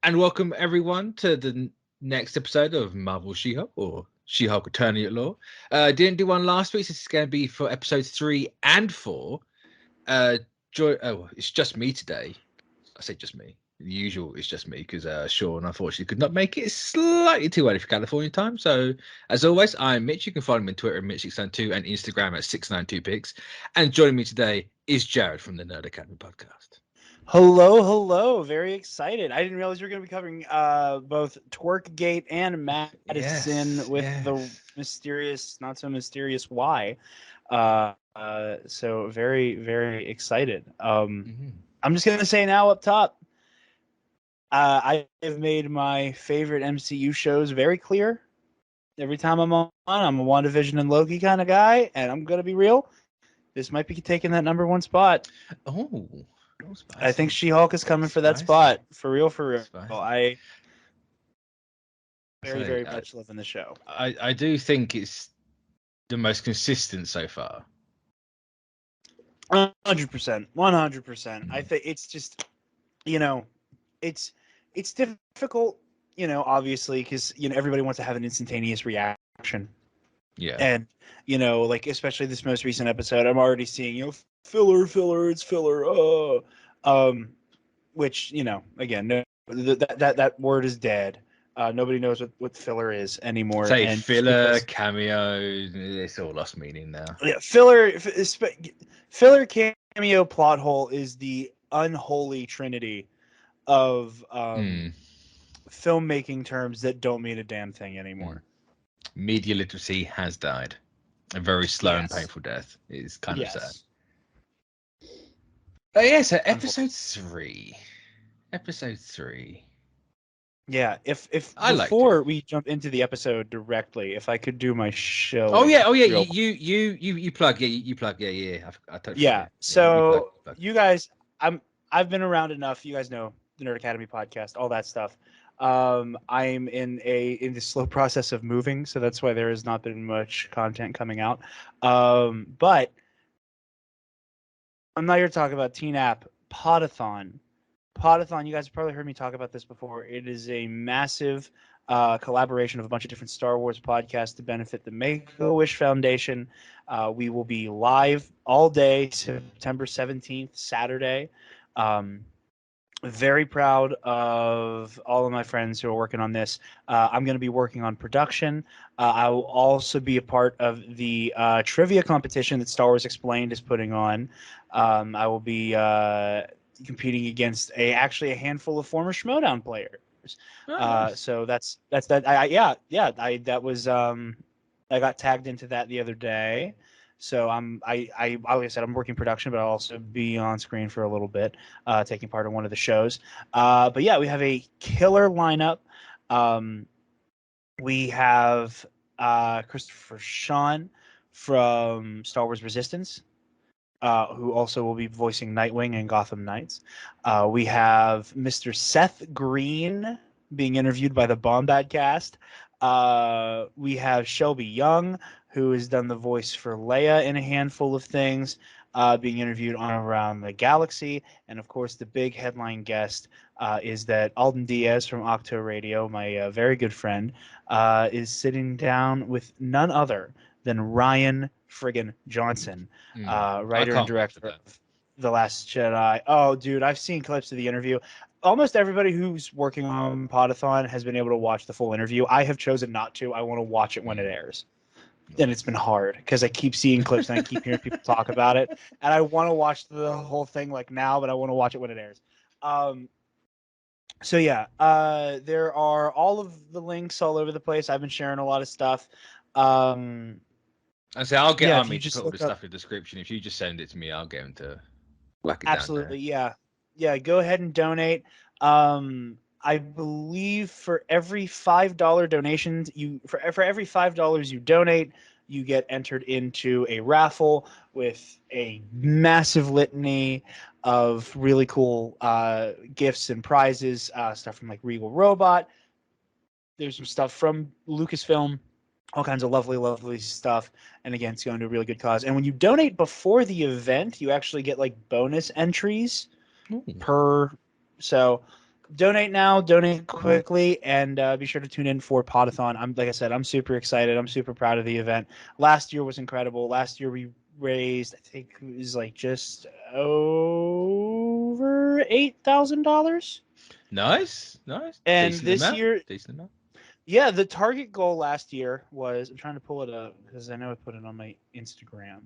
And welcome everyone to the next episode of Marvel She-Hulk or She-Hulk Attorney at Law. Didn't do one last week, so this is going to be for episodes 3 and 4. It's just me today. I say just me. The usual is just me because Sean unfortunately could not make it. It's slightly too early for California time. So as always, I'm Mitch. You can follow me on Twitter at Mitch692 and Instagram at 692pigs. And joining me today is Jared from the Nerd Academy podcast. Hello. Very excited. I didn't realize you were going to be covering both Twerkgate and Madison with the mysterious, not so mysterious why. So very excited. I'm just going to say now up top, I have made my favorite MCU shows very clear. Every time I'm on, I'm a WandaVision and Loki kind of guy, and I'm going to be real. This might be taking that number 1 spot. Oh. I think She-Hulk is coming for that spot. For real. I very much love in the show. I do think it's the most consistent so far. 100%. I think it's just, it's difficult, obviously, because, everybody wants to have an instantaneous reaction. Yeah. And, like, especially this most recent episode, I'm already seeing, filler, it's filler. Which, again, no, that word is dead. Nobody knows what filler is anymore. Say filler, cameo, it's all lost meaning now. Yeah, filler, cameo, plot hole is the unholy trinity of filmmaking terms that don't mean a damn thing anymore. Media literacy has died. A very slow and painful death. It's kind of sad. Oh yeah, so episode 3. Yeah, if before we jump into the episode directly, if I could do my show. Oh yeah. You plug. Yeah. I totally forget. So you guys, I've been around enough. You guys know the Nerd Academy podcast, all that stuff. I'm in the slow process of moving, so that's why there has not been much content coming out. But I'm not here to talk about Teen App Podathon. Podathon, you guys have probably heard me talk about this before. It is a massive collaboration of a bunch of different Star Wars podcasts to benefit the Make-A-Wish Foundation. We will be live all day, September 17th, Saturday. Very proud of all of my friends who are working on this. I'm going to be working on production. I will also be a part of the trivia competition that Star Wars Explained is putting on. I will be competing against a handful of former Schmodown players. Nice. So that's that. I got tagged into that the other day. So like I said, I'm working production, but I'll also be on screen for a little bit, taking part in one of the shows. But yeah, we have a killer lineup. We have Christopher Sean from Star Wars Resistance, who also will be voicing Nightwing and Gotham Knights. We have Mr. Seth Green being interviewed by the Bombad cast. We have Shelby Young, who has done the voice for Leia in a handful of things, being interviewed on Around the Galaxy. And, of course, the big headline guest is that Alden Diaz from Octo Radio, my very good friend, is sitting down with none other than Ryan friggin' Johnson, writer and director of The Last Jedi. Oh, dude, I've seen clips of the interview. Almost everybody who's working on Podathon has been able to watch the full interview. I have chosen not to. I want to watch it when it airs. And it's been hard because I keep seeing clips and I keep hearing people talk about it. And I want to watch the whole thing like now, but I want to watch it when it airs. So yeah, there are all of the links all over the place. I've been sharing a lot of stuff. I say I'll get Army to put all the stuff in the description. If you just send it to me, I'll get him to whack it down. Absolutely, yeah. Go ahead and donate. I believe for every $5 donations for every $5 you donate, you get entered into a raffle with a massive litany of really cool gifts and prizes. Stuff from like Regal Robot. There's some stuff from Lucasfilm. All kinds of lovely stuff. And again, it's going to a really good cause. And when you donate before the event, you actually get like bonus entries per. So donate now, donate quickly, and be sure to tune in for Podathon. Like I said, I'm super excited. I'm super proud of the event. Last year was incredible. Last year we raised, I think it was like just over $8,000. Nice. And Decent this amount. year, Decent amount. yeah, the target goal last year was, I'm trying to pull it up because I know I put it on my Instagram.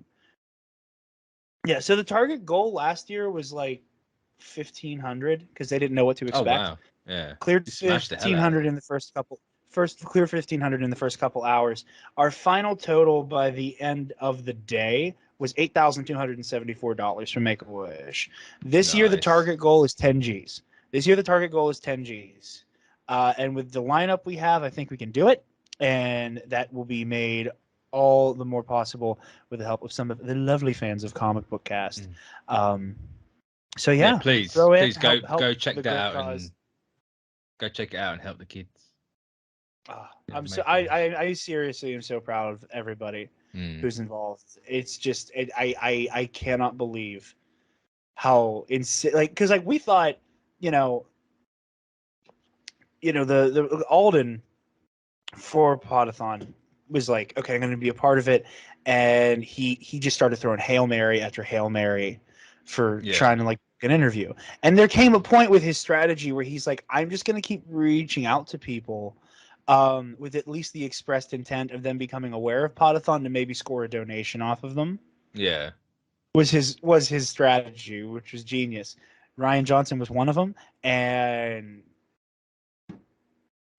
Yeah, so the target goal last year was like 1,500 because they didn't know what to Oh expect. wow. Yeah. Cleared You smashed the hell out of 1,500 it. in the first clear 1,500 in the first couple hours. Our final total by the end of the day was $8,274 from Make a Wish. This year the Nice. target goal is 10 Gs. This year the target goal is 10 Gs. And with the lineup we have, I think we can do it, and that will be made all the more possible with the help of some of the lovely fans of Comic Book Cast. So Yeah, yeah, please throw in, go help check the that great out cause. and go check it out and help the kids. Yeah, I'm so make it. I seriously am so proud of everybody who's involved. It's just I cannot believe how insane, like, because like we thought, the Alden for Podathon was like, okay, I'm going to be a part of it, and he just started throwing Hail Mary after Hail Mary for trying to like an interview. And there came a point with his strategy where he's like, I'm just going to keep reaching out to people with at least the expressed intent of them becoming aware of Podathon to maybe score a donation off of them. Yeah. Was his strategy, which was genius. Ryan Johnson was one of them, and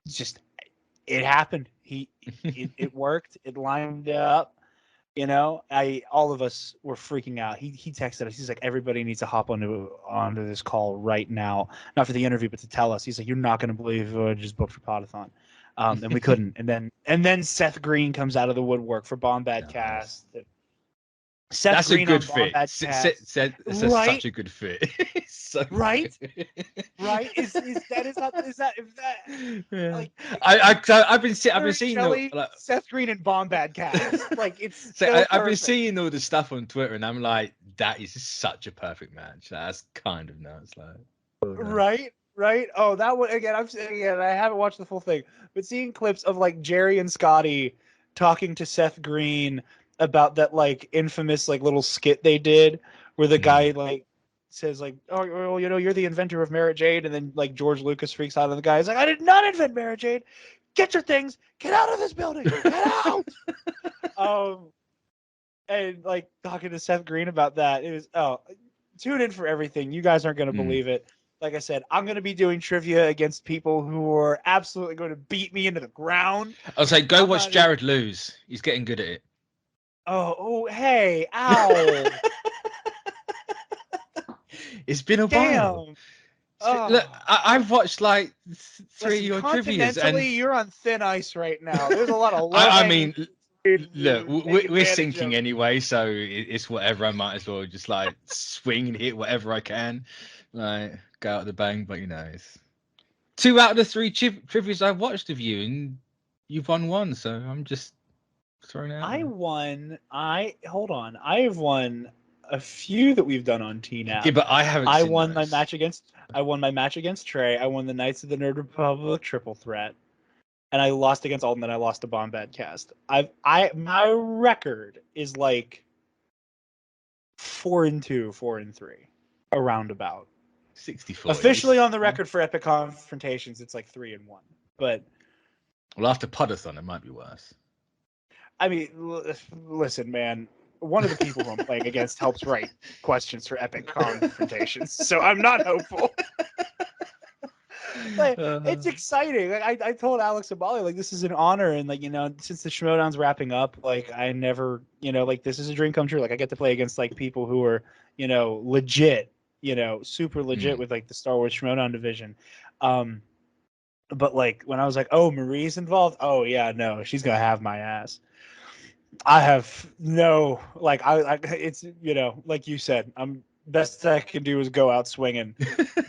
just it happened. It worked. It lined up. All of us were freaking out. He texted us. He's like, everybody needs to hop onto this call right now, not for the interview, but to tell us. He's like, you're not going to believe who I just booked for Podathon. And we couldn't. And then Seth Green comes out of the woodwork for Bombad Cast. Seth That's Green a good on fit. Bombad Cast. It's Right? such a good fit. So Right? good. Right? Is that Yeah. like I've been Mary seeing Shelley, like, Seth Green, and Bombad Cast? Like, it's so so I've been perfect. seeing all the stuff on Twitter, and I'm like, that is such a perfect match. That's kind of nuts, like. Oh, no. Right. Oh, that one again. I haven't watched the full thing, but seeing clips of like Jerry and Scotty talking to Seth Green about that like infamous like little skit they did where the guy like says like, oh, well, you're the inventor of Mara Jade, and then like George Lucas freaks out on the guy. He's like, I did not invent Mara Jade. Get your things. Get out of this building. Get out. And like talking to Seth Green about that, it was tune in for everything. You guys aren't going to believe it. Like I said, I'm going to be doing trivia against people who are absolutely going to beat me into the ground. I was like, go watch Jared lose. He's getting good at it. Hey, ow. It's been a while. Look, I've watched like 3 of your trivias, and you're on thin ice right now. There's a lot of I mean, look, we're sinking sinking anyway, so it's whatever. I might as well just like swing and hit whatever I can, like go out the bang. But it's 2 out of the 3 trivias I've watched of you, and you've won 1. So I'm just throwing it out. Hold on. I have won a few that we've done on TNAP. Yeah, but I haven't. I won my match against Trey. I won the Knights of the Nerd Republic triple threat, and I lost against Alden. And I lost to Bombad Cast. My record is like 4-2, 4-3, a roundabout. 64. Officially on the record for Epic Confrontations, it's like 3-1. But after Podathon, it might be worse. I mean, listen, man. One of the people who I'm playing against helps write questions for Epic Confrontations, so I'm not hopeful. It's exciting. Like, I told Alex and Molly, like, this is an honor, and like, since the Schmodown's wrapping up, like, I never, like, this is a dream come true. Like, I get to play against like people who are, legit, super legit with like the Star Wars Schmodown division. But like when I was like, oh, Marie's involved. Oh yeah, no, she's gonna have my ass. I have no, like, it's, like you said, best I can do is go out swinging,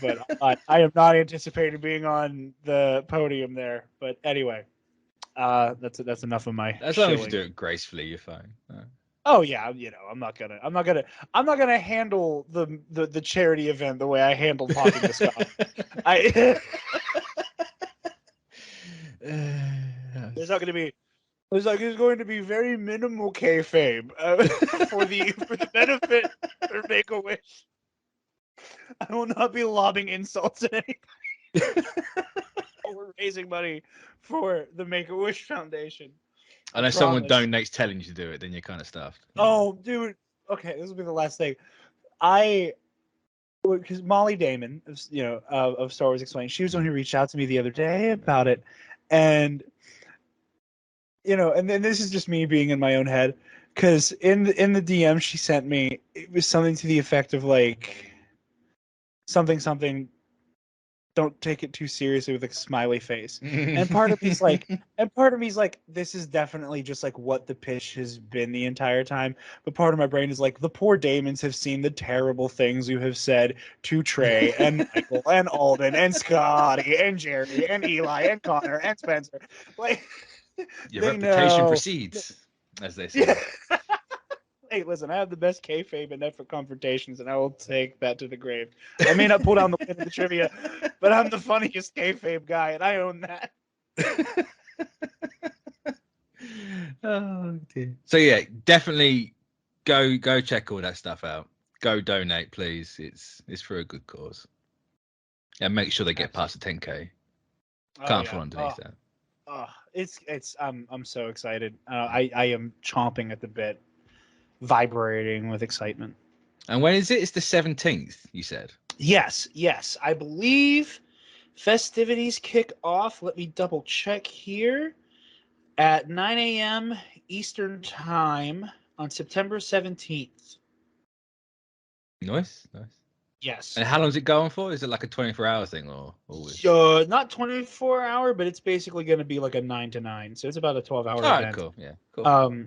but I am not anticipating being on the podium there. But anyway, that's enough of my. As long as you do it gracefully, you're fine. Oh yeah, I'm not gonna handle the charity event the way I handled talking to Scott. I there's not gonna be there's going to be very minimal kayfabe for the benefit or Make a Wish. I will not be lobbing insults at anything. We're raising money for the Make a Wish Foundation. Unless someone donates telling you to do it, then you're kind of stuffed. Oh, dude. Okay, this will be the last thing. Because Molly Damon, of Star Wars Explained, she was the one who reached out to me the other day about it, and and then this is just me being in my own head, because in the DM she sent me, it was something to the effect of like something. Don't take it too seriously with a smiley face. And part of me's like, this is definitely just like what the pitch has been the entire time. But part of my brain is like, the poor Damons have seen the terrible things you have said to Trey and Michael and Alden and Scotty and Jerry and Eli and Connor and Spencer. Like, your reputation precedes, as they say. Yeah. Hey, listen, I have the best kayfabe and net for confrontations, and I will take that to the grave. I may not pull down the win in the trivia, but I'm the funniest kayfabe guy, and I own that. Oh dear. So yeah, definitely go check all that stuff out. Go donate, please. It's for a good cause. And make sure they get past the 10K. Can't fall underneath that. It's I'm so excited. I am chomping at the bit, vibrating with excitement. And when is it? It's the 17th, you said? Yes. I believe festivities kick off. Let me double check here. At 9 a.m. Eastern Time on September 17th. Nice. Yes. And how long is it going for? Is it like a 24-hour thing or always? Not 24-hour, but it's basically going to be like a 9 to 9. So it's about a 12-hour event. Cool. Yeah, cool.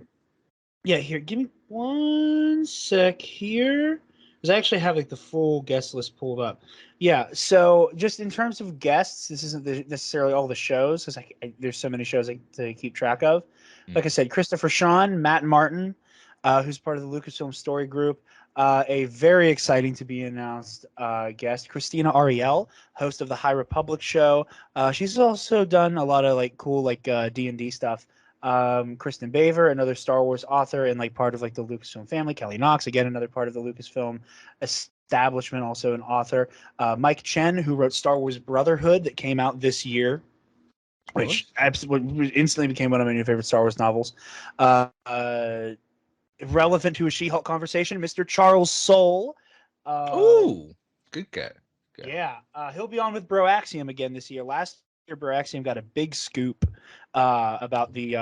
Yeah, here, give me one sec here. Because I actually have like the full guest list pulled up. Yeah, so just in terms of guests, this isn't necessarily all the shows, because there's so many shows to keep track of. Like I said, Christopher Sean, Matt Martin, who's part of the Lucasfilm Story Group, a very exciting to be announced guest, Christina Ariel, host of the High Republic show. She's also done a lot of like cool like D&D stuff. Kristen Baver, another Star Wars author and like part of like the Lucasfilm family. Kelly Knox, again another part of the Lucasfilm establishment, also an author. Mike Chen, who wrote Star Wars Brotherhood that came out this year, which absolutely instantly became one of my new favorite Star Wars novels. Relevant to a She-Hulk conversation, Mr. Charles Soule. Ooh, good guy. Yeah, he'll be on with Bro Axiom again this year. Last year, Bro Axiom got a big scoop about the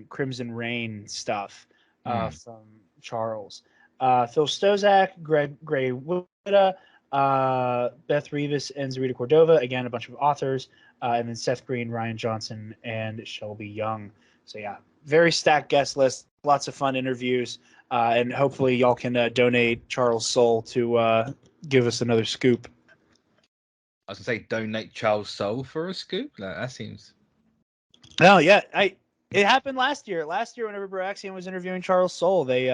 Crimson Reign stuff from Charles. Phil Stozak, Gray Witta, Beth Revis, and Zarita Cordova. Again, a bunch of authors. And then Seth Green, Ryan Johnson, and Shelby Young. So yeah, very stacked guest list. Lots of fun interviews. And hopefully y'all can donate Charles Soule to give us another scoop. I was going to say donate Charles Soule for a scoop? That seems... Oh, yeah. It happened last year. Last year, whenever Baraxian was interviewing Charles Soule, he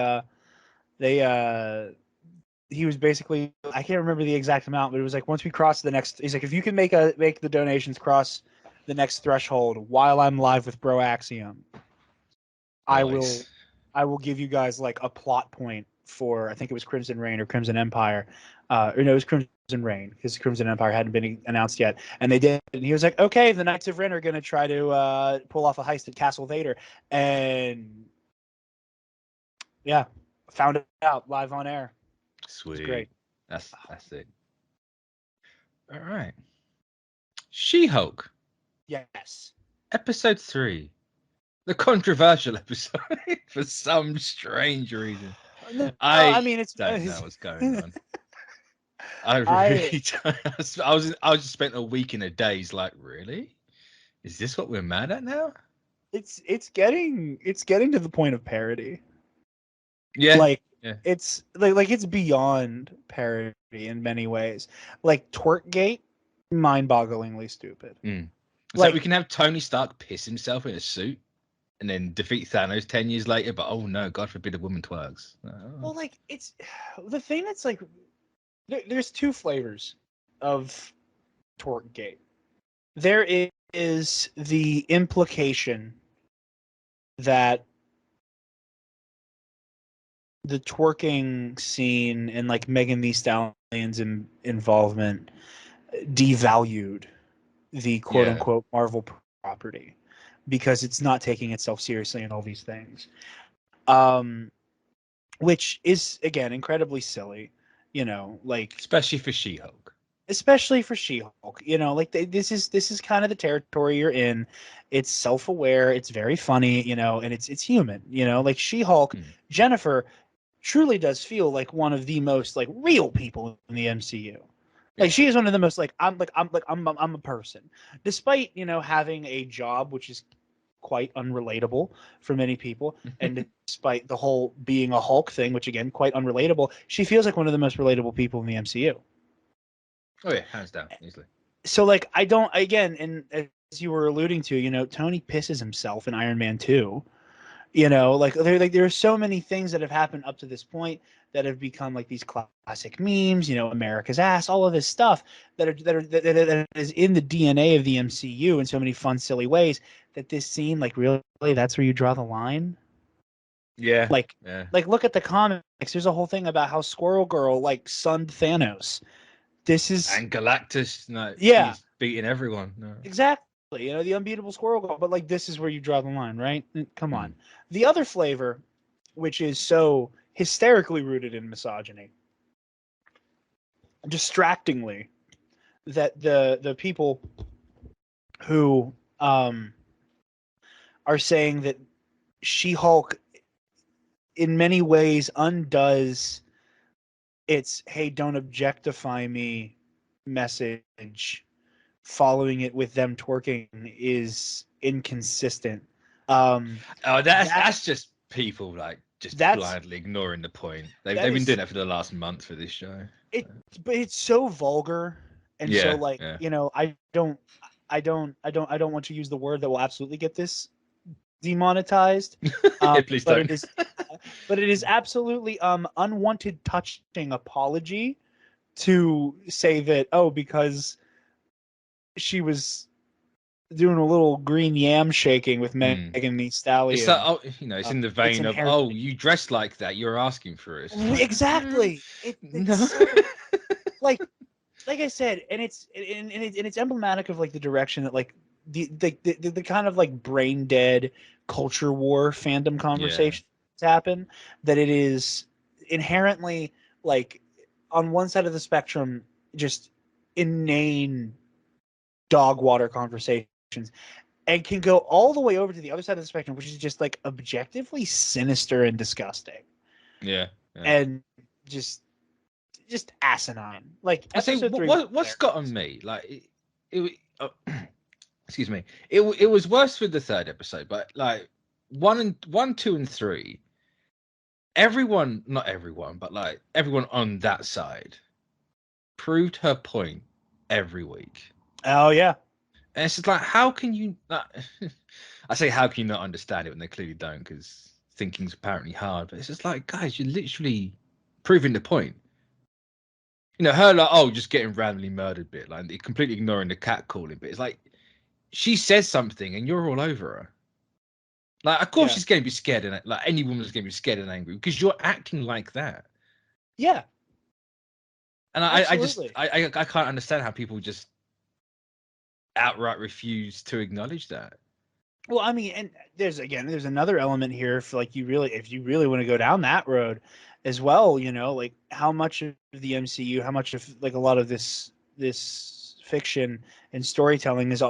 was basically, I can't remember the exact amount, but it was like once we cross the next, he's like, if you can make the donations cross the next threshold while I'm live with Bro Axiom, nice. I will give you guys like a plot point for, I think it was Crimson Reign or Crimson Empire. Or no, it was Crimson Reign because Crimson Empire hadn't been announced yet. And they did. And he was like, okay, the Knights of Ren are going to try to pull off a heist at Castle Vader. And yeah, found it out live on air. Sweet. It's great. That's it. All right. She-Hulk. Yes. Episode 3. The controversial episode for some strange reason. I mean, it's don't know what's going on. I really don't. I was just spent a week in a daze. Like, really? Is this what we're mad at now? It's getting to the point of parody. Yeah. Like it's like it's beyond parody in many ways. Like Twerkgate, mind-bogglingly stupid. Like we can have Tony Stark piss himself in a suit. and then defeat Thanos 10 years later. But oh no, God forbid a woman twerks. Well, like it's the thing that's like there's two flavors of Twerkgate. There is the implication that the twerking scene and like Megan Thee Stallion's involvement devalued the quote unquote Marvel property because it's not taking itself seriously and all these things. Which is again incredibly silly, like especially for She-Hulk. Especially for She-Hulk, like this is kind of the territory you're in. It's self-aware, it's very funny, and it's human, like She-Hulk, Jennifer truly does feel like one of the most like real people in the MCU. Like she is one of the most I'm a person, despite having a job which is quite unrelatable for many people, and despite the whole being a Hulk thing, which again quite unrelatable, she feels like one of the most relatable people in the MCU. Oh yeah, hands down, easily. So like I don't again, and as you were alluding to, Tony pisses himself in Iron Man 2. Like there are so many things that have happened up to this point that have become like these classic memes, America's ass, all of this stuff that is in the DNA of the MCU in so many fun, silly ways that this scene, like really, that's where you draw the line. Yeah. Like look at the comics. There's a whole thing about how Squirrel Girl like sunned Thanos. This is and Galactus. No, yeah, she's beating everyone. No. Exactly. The unbeatable Squirrel Girl. But like this is where you draw the line, right? Come on. The other flavor, which is so hysterically rooted in misogyny, distractingly, that the people who are saying that She-Hulk in many ways undoes its "hey, don't objectify me" message, following it with them twerking is inconsistent. That's just people like just blindly ignoring the point. They've been doing that for the last month for this show. But it's so vulgar and so like I don't want to use the word that will absolutely get this demonetized. Please don't. But it is absolutely unwanted touching apology to say that because she was doing a little green yam shaking with Megan Thee Stallion. It's like, it's in the vein of, you dressed like that, you're asking for it. Exactly. It's like I said, and it's emblematic of like the direction that like the kind of like brain dead culture war fandom conversations happen. That it is inherently like on one side of the spectrum, just inane dog water conversations, and can go all the way over to the other side of the spectrum, which is just like objectively sinister and disgusting. Yeah. And just asinine. Like I say, what's gotten me like excuse me. It was worse with the third episode, but like 1, 2, and 3. Everyone, not everyone, but like everyone on that side proved her point every week. Oh yeah. And it's just like, how can you not? I say, how can you not understand it when they clearly don't? Because thinking's apparently hard. But it's just like, guys, you're literally proving the point. Her like, just getting randomly murdered bit, like completely ignoring the cat calling bit. It's like she says something and you're all over her. Like, of course she's going to be scared, and like any woman's going to be scared and angry because you're acting like that. Yeah. And I can't understand how people just outright refuse to acknowledge that. Well, I mean, and there's another element here for like if you really want to go down that road as well, like how much of the MCU, how much of like a lot of this fiction and storytelling is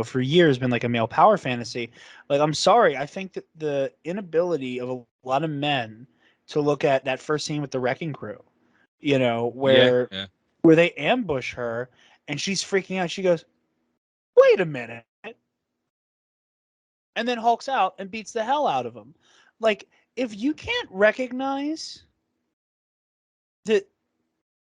for years been like a male power fantasy. Like, I'm sorry, I think that the inability of a lot of men to look at that first scene with the Wrecking Crew, where they ambush her and she's freaking out. She goes, "Wait a minute." And then hulks out and beats the hell out of him. Like, if you can't recognize that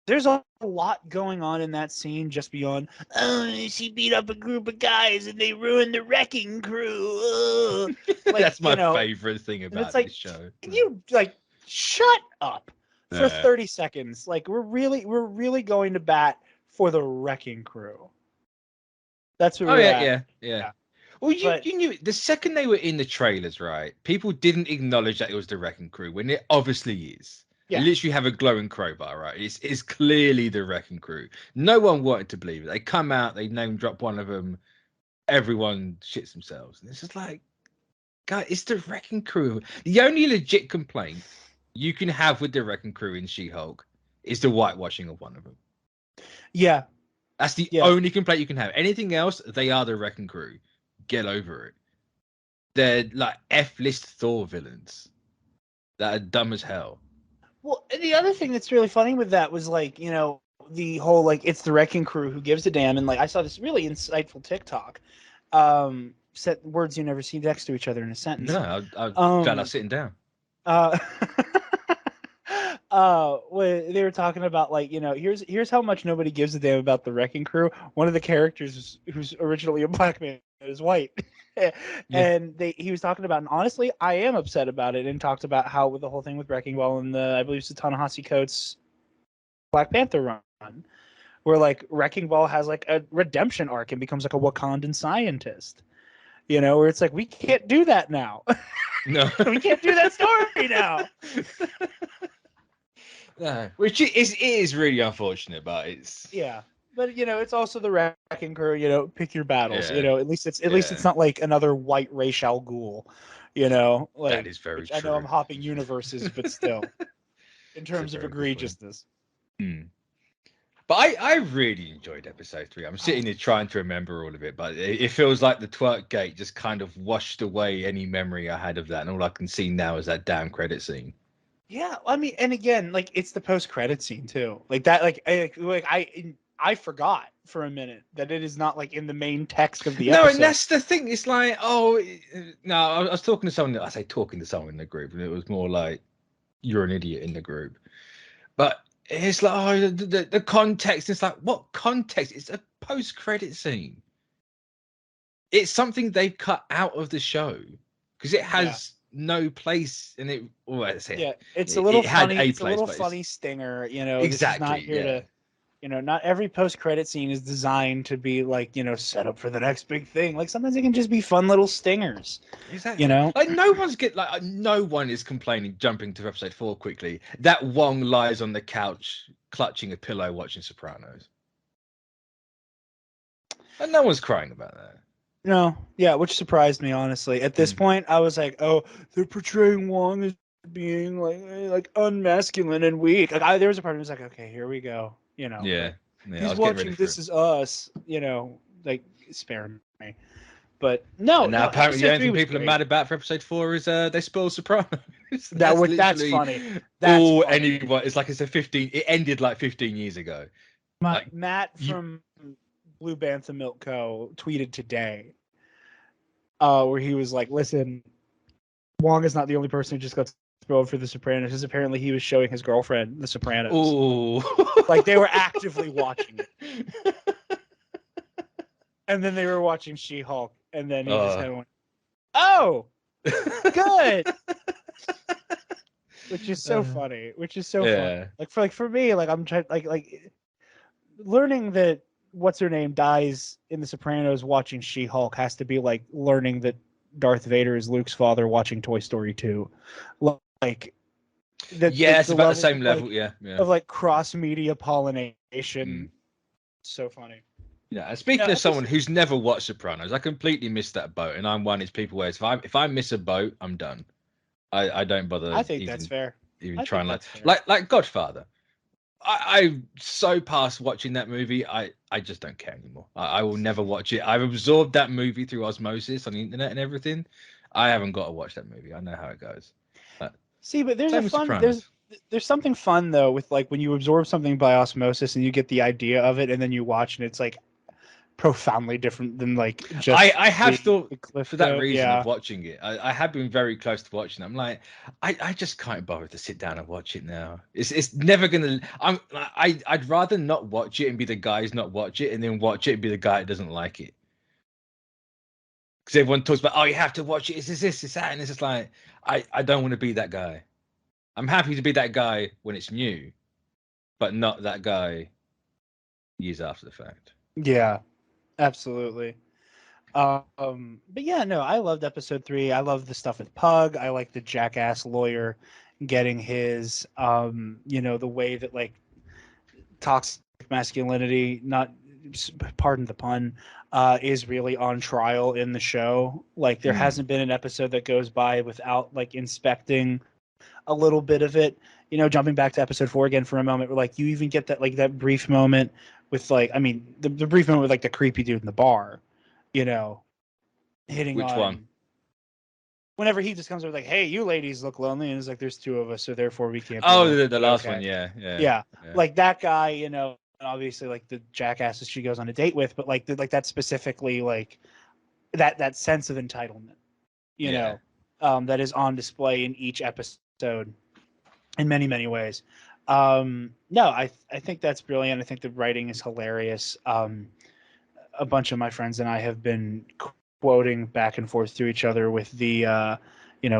there's a lot going on in that scene just beyond, oh, she beat up a group of guys and they ruined the wrecking crew. Like, That's my favorite thing about like, this show. You like shut up for Yeah. 30 seconds. Like we're really going to bat for the wrecking crew. That's what we're at. Yeah. Well, you knew the second they were in the trailers, right? People didn't acknowledge that it was the Wrecking Crew when it obviously is. Yeah. They literally have a glowing crowbar, right? It's clearly the Wrecking Crew. No one wanted to believe it. They come out, they name drop one of them, everyone shits themselves, and it's just like, God, it's the Wrecking Crew. The only legit complaint you can have with the Wrecking Crew in She-Hulk is the whitewashing of one of them. Yeah. That's the only complaint you can have. Anything else, they are the Wrecking Crew. Get over it. They're like F-list Thor villains that are dumb as hell. Well, and the other thing that's really funny with that was like, you know, the whole like it's the Wrecking Crew who gives a damn, and like I saw this really insightful TikTok. Set words you never see next to each other in a sentence. No, I'm glad I'm sitting down. When they were talking about like, you know, here's how much nobody gives a damn about the Wrecking Crew. One of the characters who's originally a black man is white. And he was talking about, and honestly, I am upset about it, and talked about how with the whole thing with Wrecking Ball and I believe it's the Ta-Nehisi Coates Black Panther run, where like Wrecking Ball has like a redemption arc and becomes like a Wakandan scientist. You know, where it's like, we can't do that now. No, we can't do that story now. No, which is really unfortunate, but it's But you know, it's also the Wrecking Crew. You know, pick your battles. Yeah. You know, at least it's not like another white Ra's al Ghul. You know, like that is very true. I know I'm hopping universes, but still, in terms of egregiousness. But I really enjoyed episode 3. I'm sitting here trying to remember all of it, but it feels like the twerk gate just kind of washed away any memory I had of that, and all I can see now is that damn credit scene. Yeah, I mean, and again, like it's the post-credit scene too, like that. I forgot for a minute that it is not like in the main text of the episode. No, and that's the thing. It's like, no, I was talking to someone. I say talking to someone in the group, and it was more like you're an idiot in the group. But it's like, the context. It's like, what context? It's a post-credit scene. It's something they've cut out of the show because it has no place in it. Well, it's a little funny. It's a little funny stinger, you know. Exactly. Not here to, you know, not every post-credit scene is designed to be like, you know, set up for the next big thing. Like sometimes it can just be fun little stingers. Exactly. You know, like no one is complaining. Jumping to episode 4 quickly, that Wong lies on the couch clutching a pillow watching Sopranos, and no one's crying about that. No, which surprised me, honestly. At this point, I was like, oh, they're portraying Wong as being like unmasculine and weak. Like there was a part of me was like, okay, here we go. You know, he's watching This Is Us. You know, like spare me. But no, now apparently the only thing people are mad about for episode 4 is they spoil Sopranos. That's funny. Anyone, it's like it's a 15. It ended like 15 years ago. Matt from Blue Bantha Milk Co. tweeted today, where he was like, "Listen, Wong is not the only person who just got spoiled for The Sopranos. Because apparently he was showing his girlfriend The Sopranos. Ooh. Like they were actively watching it, and then they were watching She-Hulk, and then he just kind of went, "Oh, good." Which is so funny. Funny. Like for me, like I'm trying like learning that what's her name dies in The Sopranos watching She-Hulk has to be like learning that Darth Vader is Luke's father watching Toy Story 2. Like it's about the same level, of like cross-media pollination. So funny. Yeah, and speaking of someone who's never watched Sopranos, I completely missed that boat, and I'm one of these people where if I miss a boat, I'm done. I don't bother. I think that's fair. Even trying like Godfather. I'm so past watching that movie. I just don't care anymore. I will never watch it. I've absorbed that movie through osmosis on the internet and everything. I haven't got to watch that movie. I know how it goes. See, but there's something fun though with like when you absorb something by osmosis and you get the idea of it, and then you watch and it's like profoundly different than like just I have thought the Cliff for that Note. reason Yeah. of watching it. I have been very close to watching it. I'm like, I just can't bother to sit down and watch it now. It's never gonna. I'd rather not watch it and be the guy who's not watch it, and then watch it and be the guy that doesn't like it. Because everyone talks about, oh, you have to watch it. It's this, it's that, and it's just like, I don't want to be that guy. I'm happy to be that guy when it's new, but not that guy years after the fact. Yeah, absolutely. But yeah, no, I loved episode 3. I love the stuff with Pug. I like the jackass lawyer getting his, the way that like toxic masculinity, not pardon the pun, is really on trial in the show. Like there hasn't been an episode that goes by without like inspecting a little bit of it. Jumping back to episode 4 again for a moment, where like you even get that like that brief moment with like, I mean, the brief moment with like the creepy dude in the bar, hitting Which on. one? Whenever he just comes over like, "Hey, you ladies look lonely," and it's like, "There's 2 of us, so therefore we can't." Oh, the last okay. one, yeah. Like that guy, obviously like the jackasses she goes on a date with, but like that specifically like that sense of entitlement, that is on display in each episode in many many ways. No, I think that's brilliant. I think the writing is hilarious. A bunch of my friends and I have been quoting back and forth to each other with the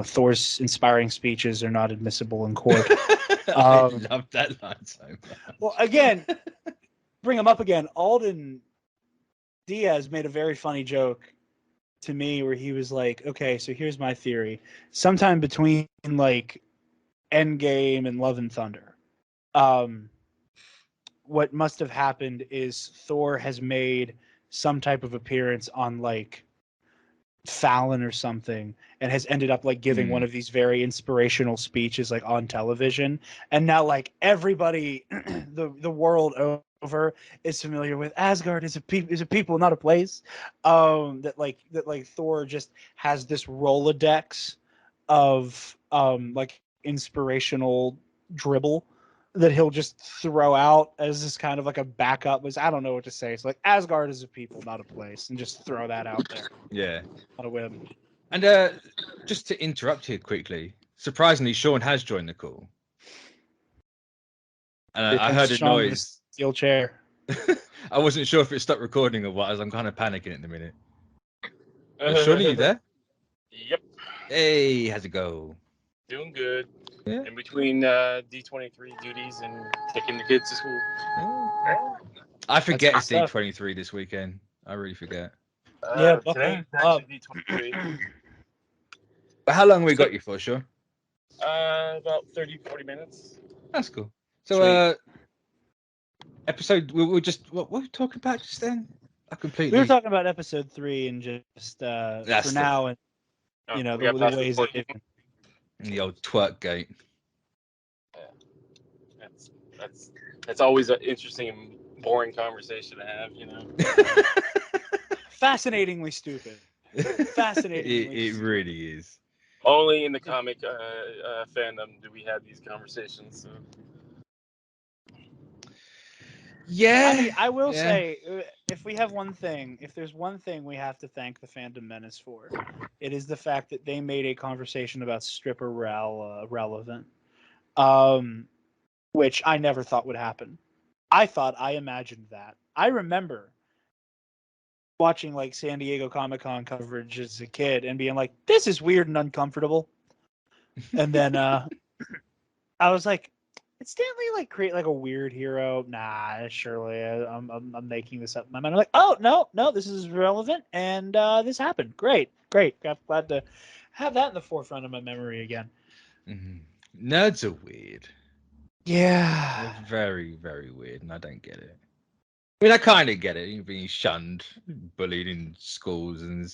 Thor's inspiring speeches are not admissible in court. I love that line so much. Well, again, bring him up again. Alden Diaz made a very funny joke to me where he was like, okay, so here's my theory. Sometime between like Endgame and Love and Thunder, what must have happened is Thor has made some type of appearance on like Fallon or something and has ended up like giving one of these very inspirational speeches like on television, and now like everybody the world over is familiar with Asgard is a people, not a place. That Thor just has this Rolodex of like inspirational dribble that he'll just throw out as this kind of like a backup. Was I don't know what to say. It's like Asgard is a people, not a place, and just throw that out there. Yeah. On a whim. And just to interrupt here quickly, surprisingly, Sean has joined the call. And I heard a noise. Steel chair. I wasn't sure if it stopped recording or what, as I'm kind of panicking at the minute. Sean, are you there? Yep. Hey, how's it go? Doing good. Yeah. In between D23 duties and taking the kids to school. Oh. I forget it's D23 this weekend. I really forget. Today it's actually D23. But how long we got you for, Sean? About 30-40 minutes. That's cool. So, episode, we were just, what were we talking about just then? We were talking about episode 3 and just for now, and the ways that it. The old twerk gate. Yeah. That's always an interesting and boring conversation to have, Fascinatingly stupid. Fascinatingly it really is. Only in the comic fandom do we have these conversations. So. Yeah. I mean, I will say, if there's one thing we have to thank the Fandom Menace for, it is the fact that they made a conversation about stripper relevant, which I never thought would happen. I imagined that. I remember watching like San Diego Comic-Con coverage as a kid and being like, this is weird and uncomfortable. And then I was like, did Stanley like create like a weird hero? Nah, surely I'm making this up in my mind. I'm like, oh no, this is relevant, and this happened. Great. I'm glad to have that in the forefront of my memory again. Mm-hmm. Nerds are weird. Yeah, they're very very weird, and I don't get it. I mean, I kind of get it. You're being shunned, bullied in schools, and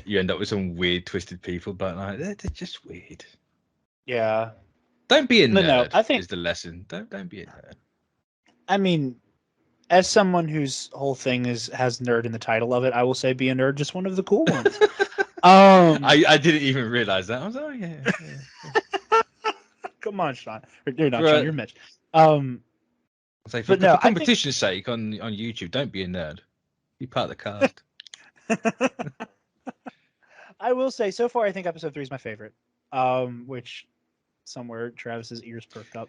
you end up with some weird, twisted people. But like, they're just weird. Yeah. Don't be a nerd. No, I think is the lesson. Don't be a nerd. I mean, as someone whose whole thing has nerd in the title of it, I will say be a nerd, just one of the cool ones. I didn't even realize that. I was like, oh yeah. Come on, Sean. You're not Sean. You're Mitch. For competition's sake on YouTube, don't be a nerd. Be part of the cast. I will say, so far, I think episode 3 is my favorite. Which somewhere Travis's ears perked up.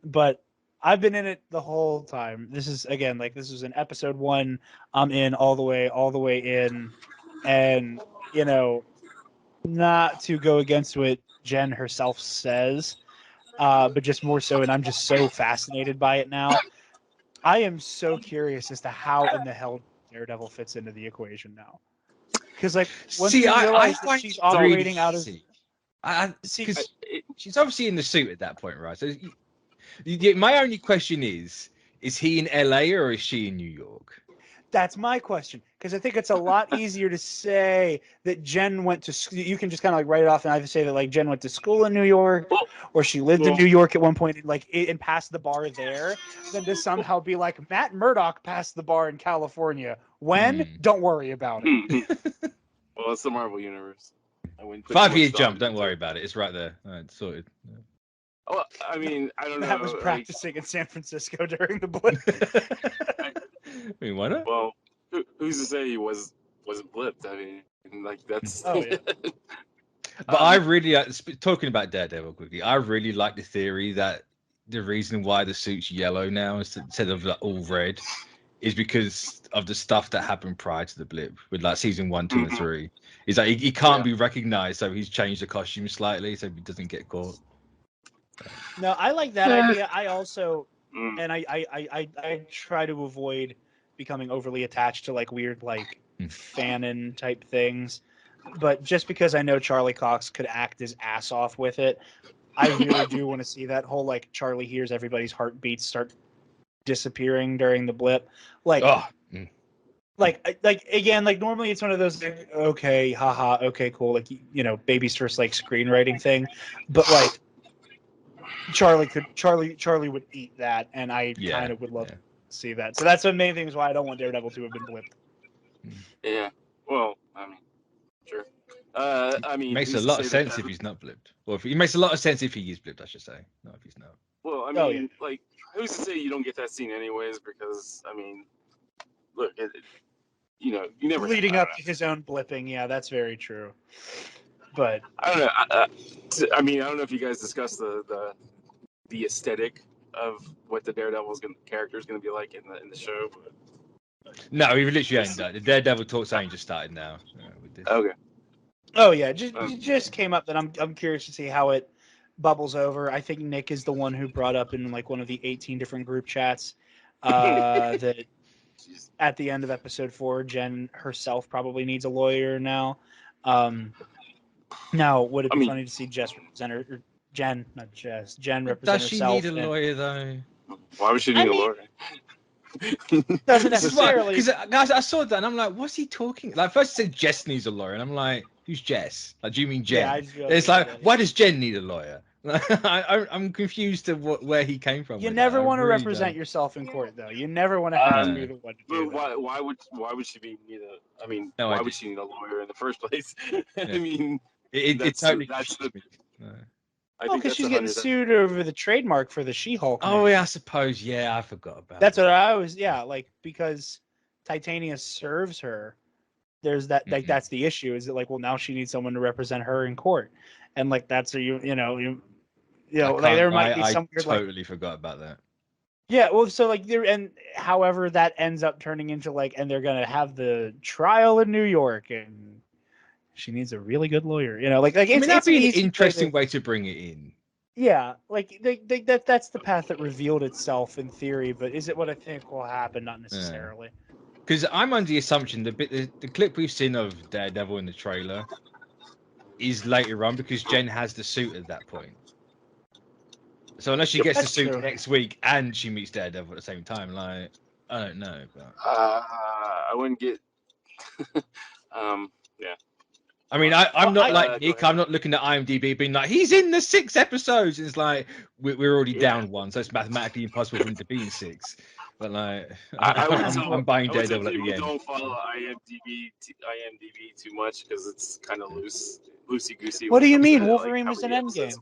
But I've been in it the whole time. This is again this was an episode 1. I'm in all the way in, and not to go against what Jen herself says, but just more so, and I'm just so fascinated by it now. I am so curious as to how in the hell Daredevil fits into the equation now. Because once you realize that she's operating out of, because she's obviously in the suit at that point, right? So my only question is he in LA or is she in New York? That's my question, because I think it's a lot easier to say that Jen went to. You can just kind of write it off and either say that Jen went to school in New York, or she lived in New York at one point, and passed the bar there, than to somehow be like Matt Murdock passed the bar in California. When? Don't worry about it. Well, it's the Marvel universe. 5-year jump. Don't worry about it. It's right there. All right, sorted. Well, I mean, I don't know. Matt was practicing in San Francisco during the blip. I mean, why not? Well, who's to say he wasn't blipped? I mean, that's. Oh yeah. But I really talking about Daredevil quickly. I really like the theory that the reason why the suit's yellow now instead of all red is because of the stuff that happened prior to the blip with season 1, 2, and 3. Is that he can't be recognized, so he's changed the costume slightly so he doesn't get caught. No, I like that idea. I also, and I try to avoid becoming overly attached to weird fanon type things. But just because I know Charlie Cox could act his ass off with it, I really do want to see that whole Charlie hears everybody's heartbeats start disappearing during the blip. Again, normally it's one of those okay, haha, okay, cool, baby's first screenwriting thing, but Charlie would eat that, and I kind of would love to see that. So that's the main thing is why I don't want Daredevil to have been blipped. Yeah, well, I mean, sure. I mean, makes a lot of sense if he's not blipped. Well, it makes a lot of sense if he is blipped, I should say. Not if he's not. Well, I mean, who's to say you don't get that scene anyways? Because I mean, look, you never leading up to his own blipping. Yeah, that's very true. But I don't know. I mean, I don't know if you guys discussed the aesthetic of what the Daredevil's character is going to be like in the show. But... No, we literally ain't done. The Daredevil talks ain't just started now. Okay. Oh yeah, just came up that I'm curious to see how it bubbles over. I think Nick is the one who brought up in one of the 18 different group chats that at the end of episode 4, Jen herself probably needs a lawyer now. Now, would it be funny to see Jen represent herself? Does she need a lawyer though? Why would she need a lawyer? Doesn't necessarily. Because guys, I saw that and I'm like, what's he talking? First he said Jess needs a lawyer, and I'm like, who's Jess? Do you mean Jen? Yeah, it's why does Jen need a lawyer? I'm confused to where he came from. You never want to represent yourself in court, though. You never want to have to be the one to do that. Why would she be need a? I mean, why would she need a lawyer in the first place? I mean, it's totally. Because she's getting sued over the trademark for the She-Hulk. Oh yeah, I suppose. Yeah, I forgot about. That's what I was. Yeah, because Titania serves her. There's that. That's the issue. Is that now she needs someone to represent her in court, and that's there might be some weird. I totally forgot about that. Yeah, well, so however that ends up turning into and they're gonna have the trial in New York, and she needs a really good lawyer. That'd be an interesting way to bring it in. Yeah, that's the path that revealed itself in theory, but is it what I think will happen? Not necessarily. Because I'm under the assumption the clip we've seen of Daredevil in the trailer is later on because Jen has the suit at that point. So unless she gets the suit next week and she meets Daredevil at the same time, I don't know. But... I wouldn't get. Yeah. I mean, I'm not like Nick. I'm not looking at IMDb being like, he's in the 6 episodes. It's like we're already down 1, so it's mathematically impossible for him to be in 6. But I'm buying Daredevil at the end. Don't follow IMDb too much because it's kind of loosey goosey. What do you mean? Wolverine was an Endgame.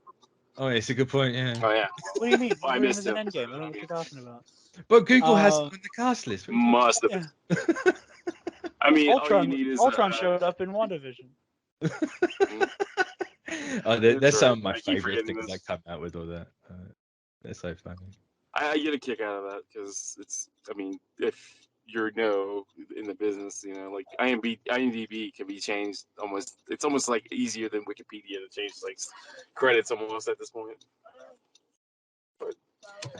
Oh, it's a good point. Yeah. Oh yeah, What do you mean? Well, I Wolverine missed was in him. Endgame. I don't know what you're talking about. But Google has Um, on the cast list. What are you Must have. Yeah. I mean, all you Ultron. need is Ultron showed up in WandaVision. Oh, That's they're some right. of my I keep favorite forgetting things this. that come out with all that. They're so funny. I get a kick out of that because it's. I mean, if you're in the business, like IMDb can be changed almost. It's almost like easier than Wikipedia to change like credits almost at this point. But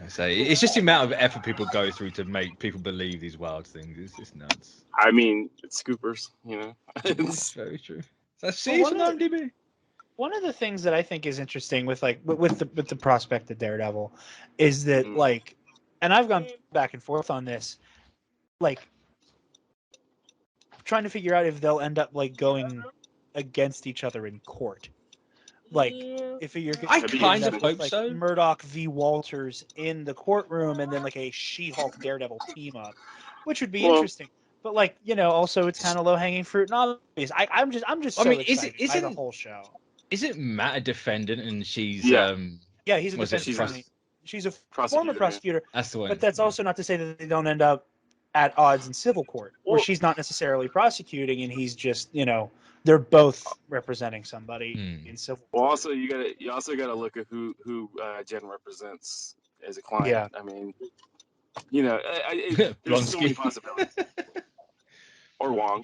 So it's just the amount of effort people go through to make people believe these wild things. It's nuts. I mean, it's scoopers, It's It's, very true. That's season on IMDb. One of the things that I think is interesting with the prospect of Daredevil is that like, and I've gone back and forth on this, like trying to figure out if they'll end up like going against each other in court. Like if you're I That'd be kind of interesting. hope like so. Murdoch v. Walters in the courtroom and then like a She-Hulk Daredevil team up, which would be Well- interesting. But like, also it's kind of low hanging fruit and obvious. I'm just so excited by the whole show. Isn't Matt a defendant and she's Yeah. Yeah, he's a Was it defense attorney. She's a former Prosecutor, prosecutor, that's the one. but that's also not to say that they don't end up at odds in civil court, where Well- she's not necessarily prosecuting and he's just, they're both representing somebody in civil Well, court. also you also gotta look at who Jen represents as a client. Yeah. I mean, there's so many Blonsky. possibilities. Or Wong,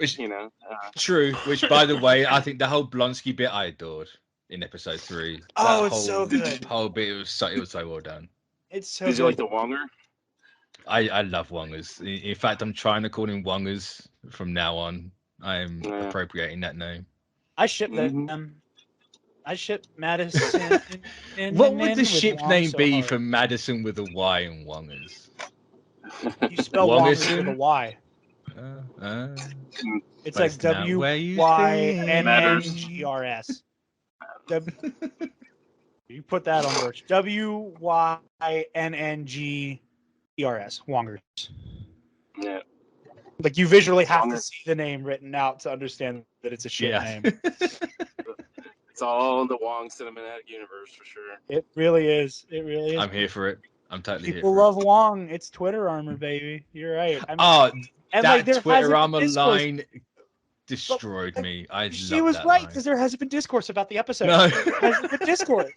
True. Which, by the way, I think the whole Blonsky bit I adored in episode 3. Oh, That it's so good. Whole bit it was so well done. It's so Did good. you like the Wonger? I love Wongers. In fact, I'm trying to call him Wongers from now on. I am appropriating that name. I ship them. I ship Madison. What would the with ship Wong name so be hard. for Madison with a Y and Wongers? You spell Wongers Wongerson? with a Y. It's But like it's not W where you Y think. N N G R S. You put that on merch. WYNNGERS. Wongers. Yeah. Like you visually have to Wonger. see the name written out to understand that it's a ship name. It's all in the Wong cinematic universe for sure. It really is. It really is. I'm here for it. I'm totally People here for love Wong. It's Twitter armor, baby. You're right. it. Oh, and that there Twitter hasn't armor been discourse. line destroyed me. She love was that right line. because there hasn't been discourse about the episode. No. There hasn't been discourse.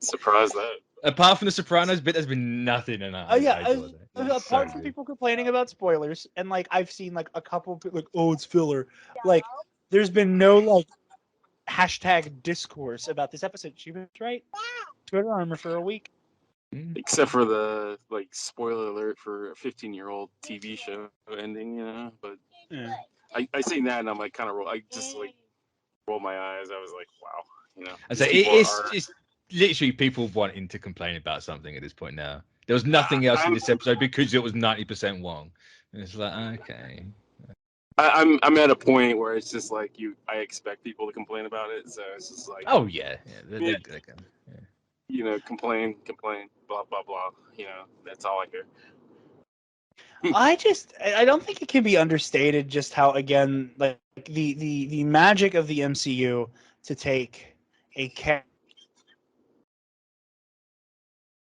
Surprised that. Apart from the Sopranos bit, there's been nothing in that. Oh yeah, adore that. It's apart so from good. people complaining about spoilers, and like I've seen like a couple of people like, oh, it's filler. Like, there's been no like hashtag discourse about this episode. She was right. Twitter armor for a week. Except for the spoiler alert for a 15-year-old TV show ending, But Yeah. I seen that and I'm like kind of I just rolled my eyes. I was like, wow, I say it's literally people wanting to complain about something at this point now. There was nothing else in this episode because it was 90% Wong. And it's like, okay. I'm at a point where it's just like I expect people to complain about it, so it's just like, oh yeah, they're gonna, complain, blah blah blah. That's all I hear. I don't think it can be understated just how, again, like the magic of the MCU to take a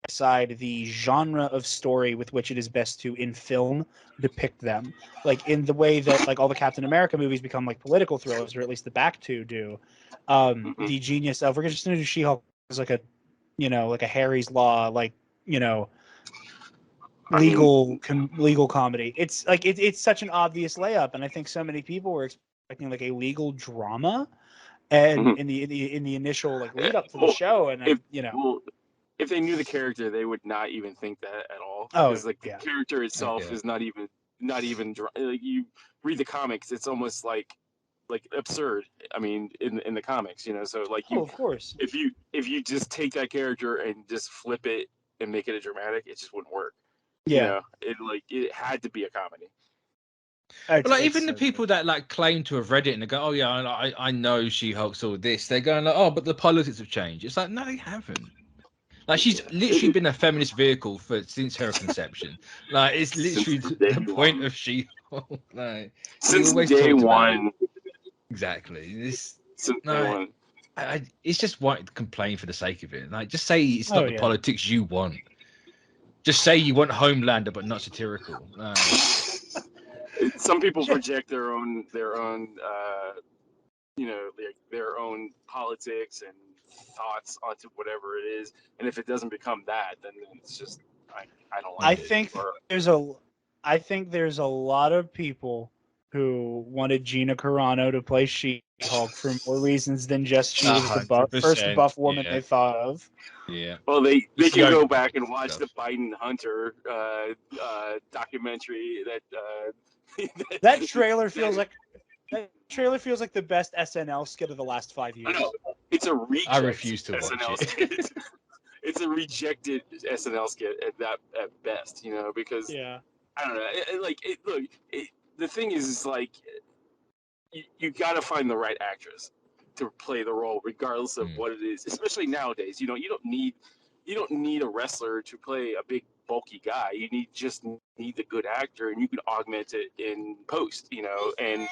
aside the genre of story with which it is best to in film depict them, like in the way that like all the Captain America movies become like political thrillers, or at least the back two do. The genius of, we're just gonna do She-Hulk as like a like a Harry's Law, legal comedy. It's like it's such an obvious layup, and I think so many people were expecting like a legal drama, and in the initial lead up to the show, and if they knew the character, they would not even think that at all. Oh, because the character itself is not even you read the comics, it's almost like absurd. I mean, in the comics, so of course, if you just take that character and just flip it and make it a dramatic, it just wouldn't work. Yeah, it had to be a comedy. But even the people that claim to have read it and they go, oh yeah, I know She-Hulk's all this, they're going like, oh, but the politics have changed. It's like, no, they haven't. Like, she's literally been a feminist vehicle since her conception. Like, it's literally the point of She-Hulk. Like, since day one. Exactly. Since day one. it's just wanting to complain for the sake of it. Like, just say it's not the politics you want. Just say you want Homelander, but not satirical. Some people project their own, like their own politics and thoughts onto whatever it is, and if it doesn't become that, then it's just I don't like it. I think there's a lot of people who wanted Gina Carano to play She-Hulk for more reasons than just she was the first buff woman they thought of. Yeah. Well, they can go back and watch the Biden Hunter documentary. That trailer feels like the best SNL skit of the last 5 years. I know. It's a reject. I refuse to watch SNL skit. It's a rejected SNL skit at best, because I don't know. The thing is like you got to find the right actress to play the role, regardless of what it is. Especially nowadays, you don't need a wrestler to play a big bulky guy. You just need the good actor, and you can augment it in post, and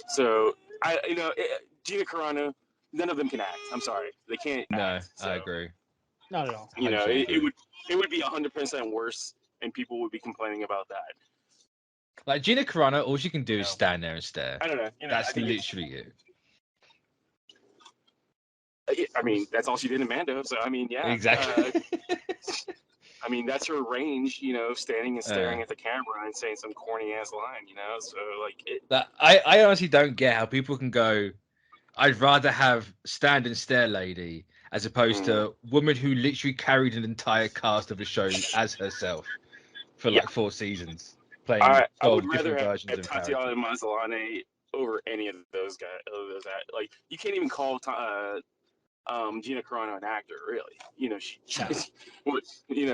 so Gina Carano, none of them can act. I'm sorry, they can't. Act, I agree. Not at all. It would be 100% worse, and people would be complaining about that. Like Gina Carano, all she can do is stand there and stare. I don't know. That's literally it. I mean, that's all she did in Mando. So I mean, yeah, exactly. I mean, that's her range, standing and staring at the camera and saying some corny ass line, So like, I honestly don't get how people can go. I'd rather have stand and stare lady as opposed to woman who literally carried an entire cast of a show as herself for like 4 seasons, playing I would different rather versions have of Tatiana Maslany over any of those guys. Like, you can't even call Gina Carano an actor, really.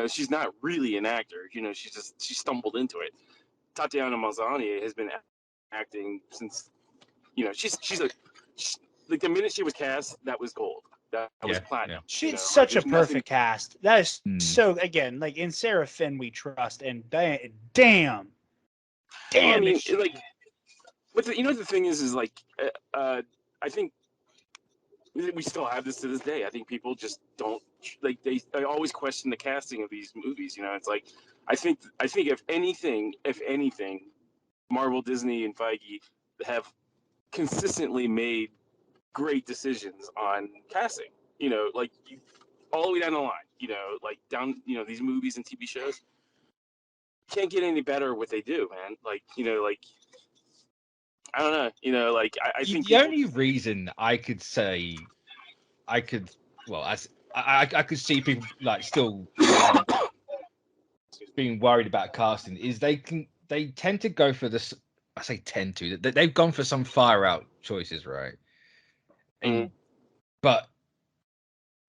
She's not really an actor. She stumbled into it. Tatiana Maslany has been acting since, she's like the minute she was cast, that was gold. That was platinum. She's such a perfect cast. That is so, again, like in Sarah Finn we trust, and damn. I mean, but the thing is like, I think we still have this to this day. I think people just don't like. They always question the casting of these movies. It's like, I think if anything, Marvel, Disney, and Feige have consistently made great decisions on casting. Like all the way down the line. Like down. These movies and TV shows can't get any better at what they do, man. Like I don't know. Like I think the only reason I could say I could see people like still being worried about casting is they tend to go for this. I say tend to. They've gone for some fire out choices, right? But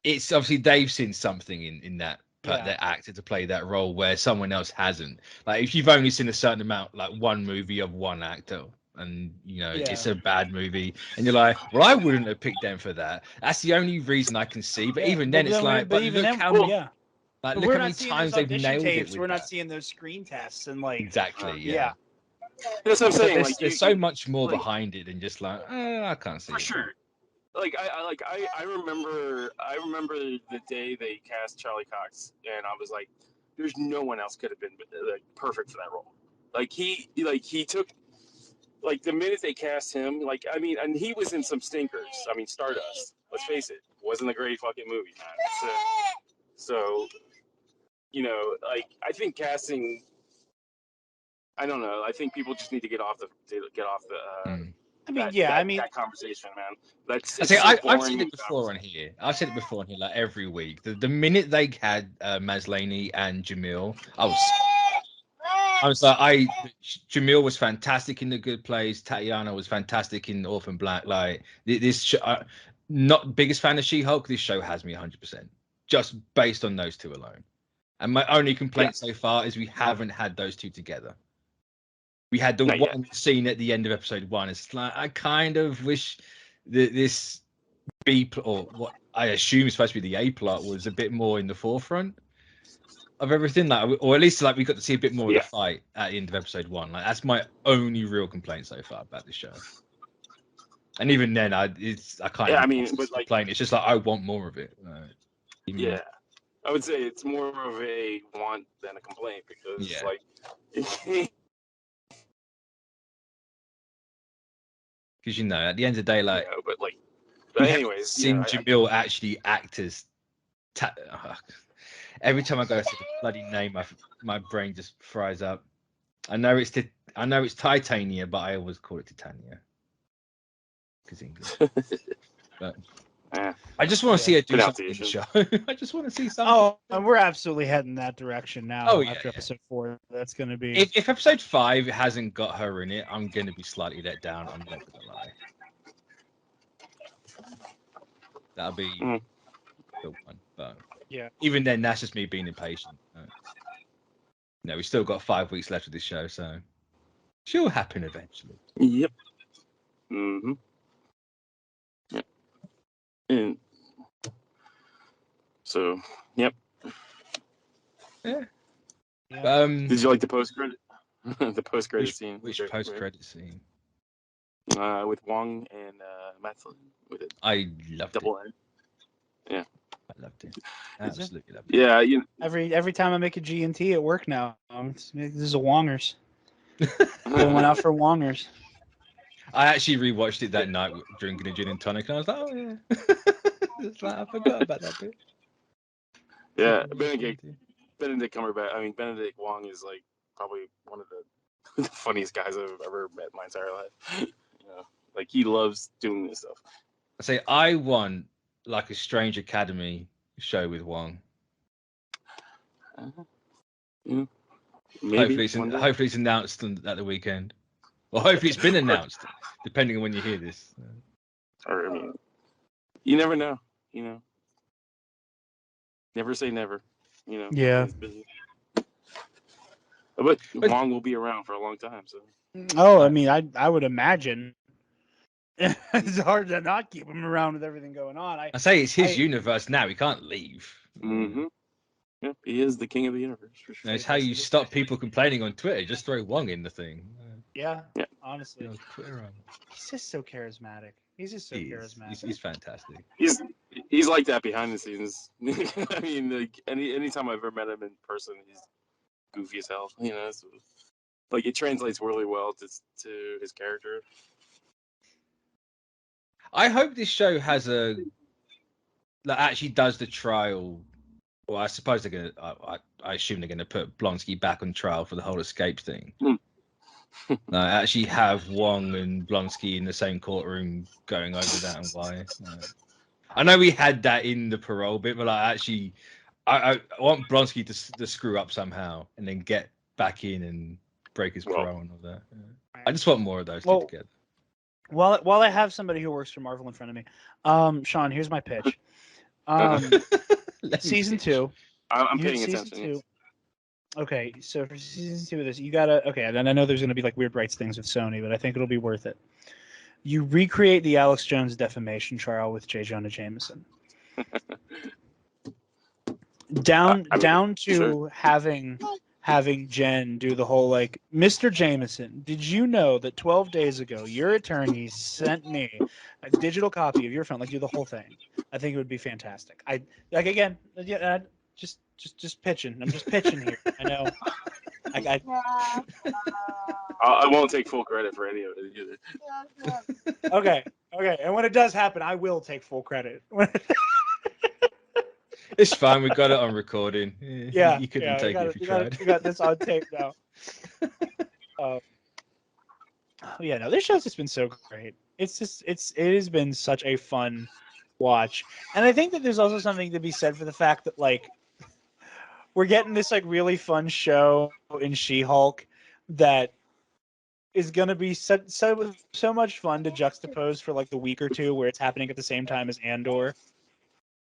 it's obviously they've seen something in that their actor to play that role where someone else hasn't. Like if you've only seen a certain amount, like one movie of one actor, and it's a bad movie, and you're like, well, I wouldn't have picked them for that. That's the only reason I can see. But even then, it's like, but look how many times they've nailed it. We're not seeing those screen tests and like exactly, That's what I'm saying. There's so much more behind it than just like, I can't see. For sure. Like I remember the day they cast Charlie Cox, and I was like, there's no one else could have been like perfect for that role. Like he took, like the minute they cast him, like I mean, and he was in some stinkers. I mean, Stardust. Let's face it, wasn't a great fucking movie, man. So like I think casting. I don't know. I think people just need to get off the. That conversation, man. I've seen it before on here. I've said it before on here, like every week. The minute they had Maslany and Jamil, I was like, Jamil was fantastic in The Good Place. Tatiana was fantastic in Orphan Black. Like this, not biggest fan of She-Hulk. This show has me 100%, just based on those two alone. And my only complaint so far is we haven't had those two together. We had the one scene at the end of episode 1. It's like I kind of wish that this B plot, or what I assume is supposed to be the A plot, was a bit more in the forefront of everything. Like, or at least like we got to see a bit more of the fight at the end of episode 1. Like that's my only real complaint so far about this show. And even then, I can't. Yeah, I mean, but like, complain. It's just like I want more of it. yeah, I would say it's more of a want than a complaint because like. Because at the end of the day, like, but like, we anyways, seen Jamil actually act as. Every time I go to the bloody name, my brain just fries up. I know it's Titania, but I always call it Titania because English. But I just want to see her do something in the show. I just want to see something. Oh, and we're absolutely heading that direction now. Oh, yeah, after episode 4, that's going to be. If episode 5 hasn't got her in it, I'm going to be slightly let down. I'm not going to lie. That'll be the one. But yeah, even then, that's just me being impatient. We still got 5 weeks left of this show, so she'll happen eventually. Yep. Mm-hmm. Yep. And so, yep. Yeah. Did you like the post credit? The post credit scene. Which post credit scene? With Wong and Matt Flynn with it. I loved Double it. Yeah. I loved it. Absolutely loved it. Yeah, every time I make a G&T at work now, this is a Wongers. Going out for Wongers. I actually rewatched it that night drinking a gin and tonic, and I was like, oh yeah. It's like, I forgot about that bit. Yeah, Benedict Cumberbatch. I mean, Benedict Wong is like probably one of the funniest guys I've ever met in my entire life. Like he loves doing this stuff. I say I want like a Strange Academy show with Wong. Yeah. Maybe hopefully it's announced at the weekend. Well, hopefully it's been announced, depending on when you hear this. Or I mean, you never know. Never say never. Yeah. But Wong will be around for a long time. So. Oh, I mean, I would imagine. It's hard to not keep him around with everything going on. I say it's his universe now. He can't leave. Mm-hmm. Yep, he is the king of the universe. For sure. It's how you stop people complaining on Twitter. Just throw Wong in the thing. Yeah. Honestly. Twitter on. He's just so charismatic. Charismatic. He's fantastic. He's like that behind the scenes. I mean, like anytime I've ever met him in person, he's goofy as hell. So, like it translates really well to his character. I hope this show has that actually does the trial. Well, I suppose they're gonna. I assume they're gonna put Blonsky back on trial for the whole escape thing. Actually have Wong and Blonsky in the same courtroom going over that and why. I know we had that in the parole bit, but I want Blonsky to screw up somehow and then get back in and break his parole and all that. I just want more of those two together. While I have somebody who works for Marvel in front of me, Sean, here's my pitch. Season 2. I'm paying attention. Yes. Okay, so for season 2 of this, you gotta. Okay, and I know there's gonna be like weird rights things with Sony, but I think it'll be worth it. You recreate the Alex Jones defamation trial with J. Jonah Jameson. Down to sure. having Jen do the whole like, Mr. Jameson, did you know that 12 days ago your attorney sent me a digital copy of your phone? Like, do the whole thing. I think it would be fantastic. Just pitching. I'm just pitching here. I know. I won't take full credit for any of it either. Okay. And when it does happen, I will take full credit. It's fine. We got it on recording. Yeah, you couldn't take it if you tried. We got this on tape now. No, this show's just been so great. It has been such a fun watch, and I think that there's also something to be said for the fact that like we're getting this like really fun show in She-Hulk that is going to be so much fun to juxtapose for like the week or two where it's happening at the same time as Andor.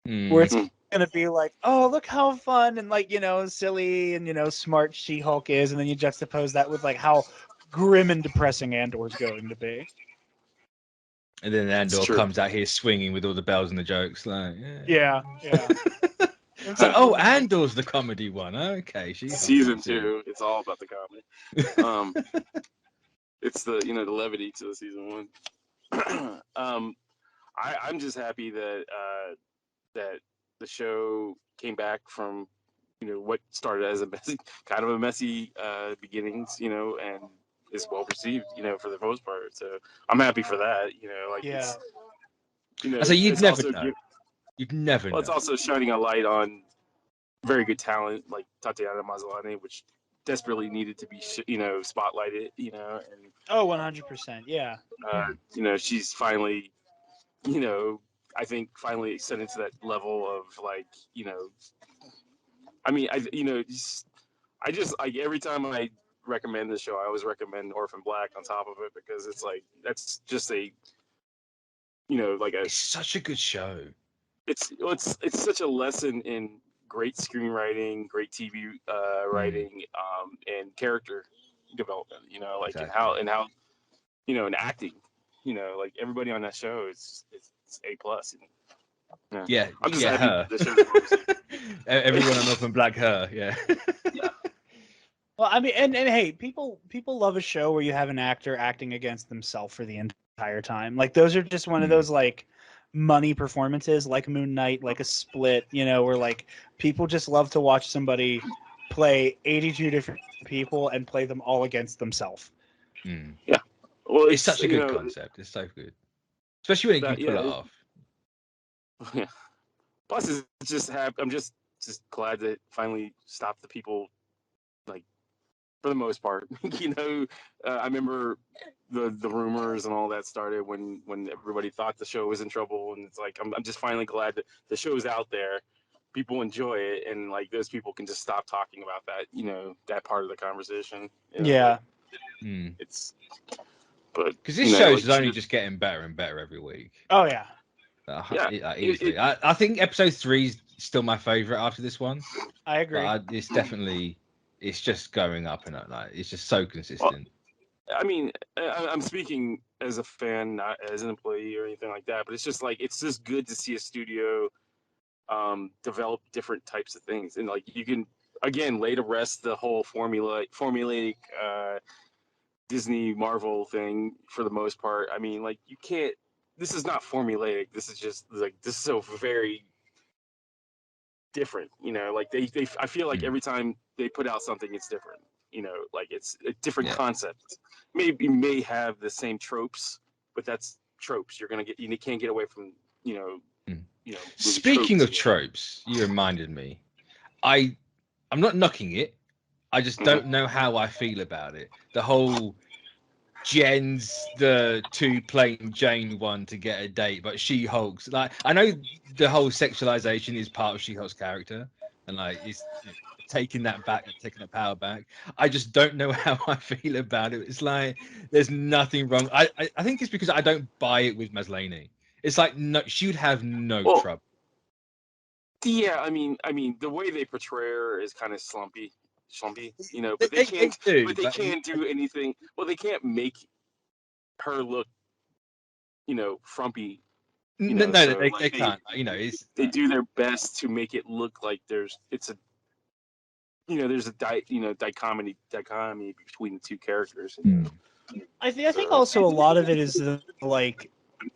Where it's going to be like, oh, look how fun and like, silly and, smart She-Hulk is. And then you juxtapose that with like how grim and depressing Andor's going to be. And then Andor comes out here swinging with all the bells and the jokes. Like, yeah. It's like, oh, Andor's the comedy one. Okay. Season 2, it's all about the comedy. It's the, the levity to the season 1. I'm just happy that that the show came back from what started as a messy beginnings, and is well received, for the most part. So I'm happy for that. Like Yeah. I say you'd it's never also know. You'd never well, it's know. also shining a light on very good talent like Tatiana Maslany, which desperately needed to be spotlighted. And Oh, 100%. Yeah. she's finally, I think finally extended to that level of like, I mean, I just like every time I recommend the show, I always recommend Orphan Black on top of it because it's like that's just a, like a It's such a good show. it's such a lesson in great screenwriting, great TV writing, and character development. Like Exactly. and how and acting. Like everybody on that show is it's A plus. Yeah, I'm just yeah, happy her. the show's well received. Everyone on Orphan Black, her. Yeah. Well, I mean, and hey, people love a show where you have an actor acting against themselves for the entire time. Like those are just one of those like money performances, like Moon Knight, like a Split. Where like people just love to watch somebody play 82 different people and play them all against themselves. Yeah. Well, It's such a good concept. It's so good, especially when you can pull it off. Yeah. Plus, it's just I'm just glad that it finally stopped the people, like for the most part. I remember the rumors and all that started when everybody thought the show was in trouble, and it's like I'm just finally glad that the show's out there, people enjoy it, and like those people can just stop talking about that, that part of the conversation. Yeah. It's but because this show is only just getting better and better every week. Oh yeah. Easily. I think episode 3 is still my favorite after this one. I agree. But it's just going up and up. Like it's just so consistent. Well, I mean, I'm speaking as a fan, not as an employee or anything like that. But it's just like it's just good to see a studio develop different types of things, and like you can again lay to rest the whole formulaic Disney Marvel thing for the most part. I mean, like you can't. This is not formulaic. This is just like this is so very different. Like they I feel like every time they put out something, it's different. Like it's a different concept. Maybe may have the same tropes, but that's tropes. You're gonna get you can't get away from Speaking of tropes, you reminded me. I'm not knocking it. I just don't know how I feel about it. The whole Jen's the too plain Jane one to get a date, but She-Hulk's like I know the whole sexualization is part of She-Hulk's character, and like it's taking that power back. I just don't know how I feel about it. It's like there's nothing wrong. I think it's because I don't buy it with Maslany. It's like no, she would have no trouble. Yeah, I mean, the way they portray her is kind of slumpy, but they can't do anything. Well, they can't make her look, frumpy. No, they can't. They do their best to make it look like there's a dichotomy between the two characters. I think also a lot of it is like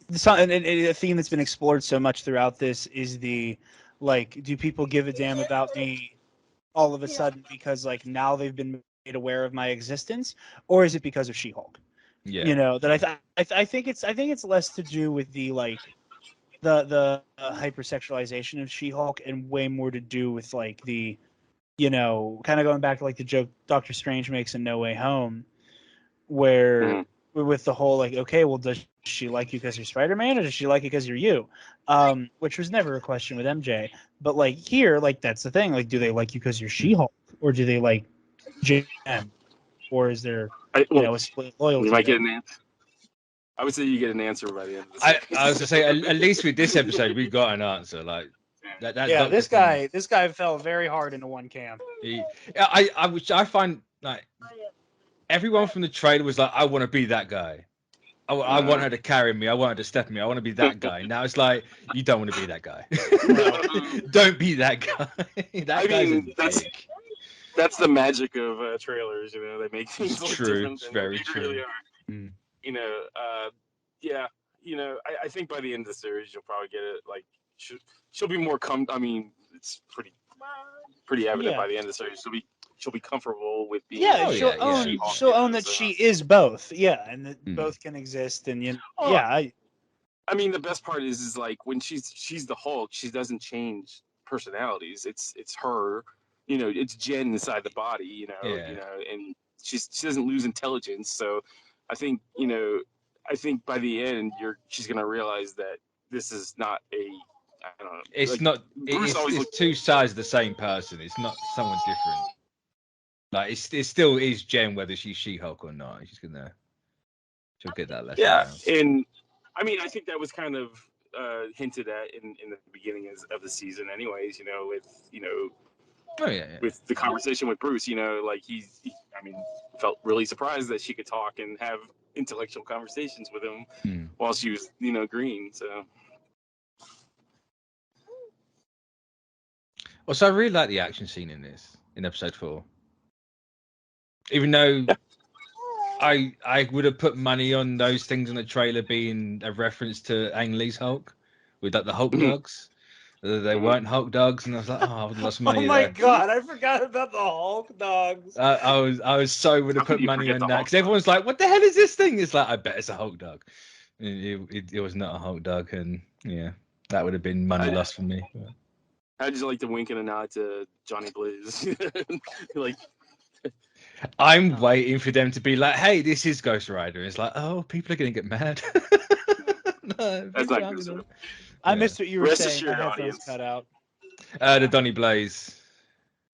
a theme that's been explored so much throughout this is the like, do people give a damn about me all of a sudden because like now they've been made aware of my existence, or is it because of She-Hulk? Yeah. That I think it's less to do with the like the hypersexualization of She-Hulk and way more to do with like the kind of going back to like the joke Doctor Strange makes in No Way Home, where with the whole like, okay, well, does she like you because you're Spider-Man, or does she like you because you're you? Which was never a question with MJ, but like here, like that's the thing. Like, do they like you because you're She-Hulk, or do they like Jen, or is there a split loyalty? You might get an answer. I would say you get an answer by the end of this. I was to say at least with this episode we got an answer. Like this guy fell very hard into one camp. I find like everyone from the trailer was like, I want to be that guy. I want her to carry me. I want her to step me. I want to be that guy. Now it's like you don't want to be that guy. Don't be that guy. That's the magic of trailers. They make things look different. It's very true. Really are. Yeah. I think by the end of the series, you'll probably get it. Like, she'll be more I mean, it's pretty evident by the end of the series. She'll be comfortable with being. Yeah, she'll own that so. she is both. Yeah, and that both can exist. And I mean, the best part is like when she's the Hulk, she doesn't change personalities. It's her, it's Jen inside the body, and she doesn't lose intelligence. So I think, by the end she's gonna realize that this is not I don't know. It's like, not. It's two sides of the same person. It's not someone different. Like it still is Jen, whether she's She-Hulk or not. She'll get that lesson. Yeah, now. and I mean, I think that was kind of hinted at in the beginning of the season, anyways. With the conversation with Bruce, like he felt really surprised that she could talk and have intellectual conversations with him while she was, green. So. Well, so I really like the action scene in episode 4. Even though I would have put money on those things in the trailer being a reference to Ang Lee's Hulk, with like the Hulk dogs. They weren't Hulk dogs, and I was like, oh, I've lost money. Oh my god, I forgot about the Hulk dogs. I was so would have put money on that because everyone's like, what the hell is this thing? It's like, I bet it's a Hulk dog. It was not a Hulk dog, and yeah, that would have been money lost for me. How'd you like to wink and a nod to Johnny Blaze? Like, I'm waiting for them to be like, hey, this is Ghost Rider. It's like, oh, people are going to get mad. No, that's not good. I missed what you were saying. Assured, My headphones cut out. The Donny Blaze.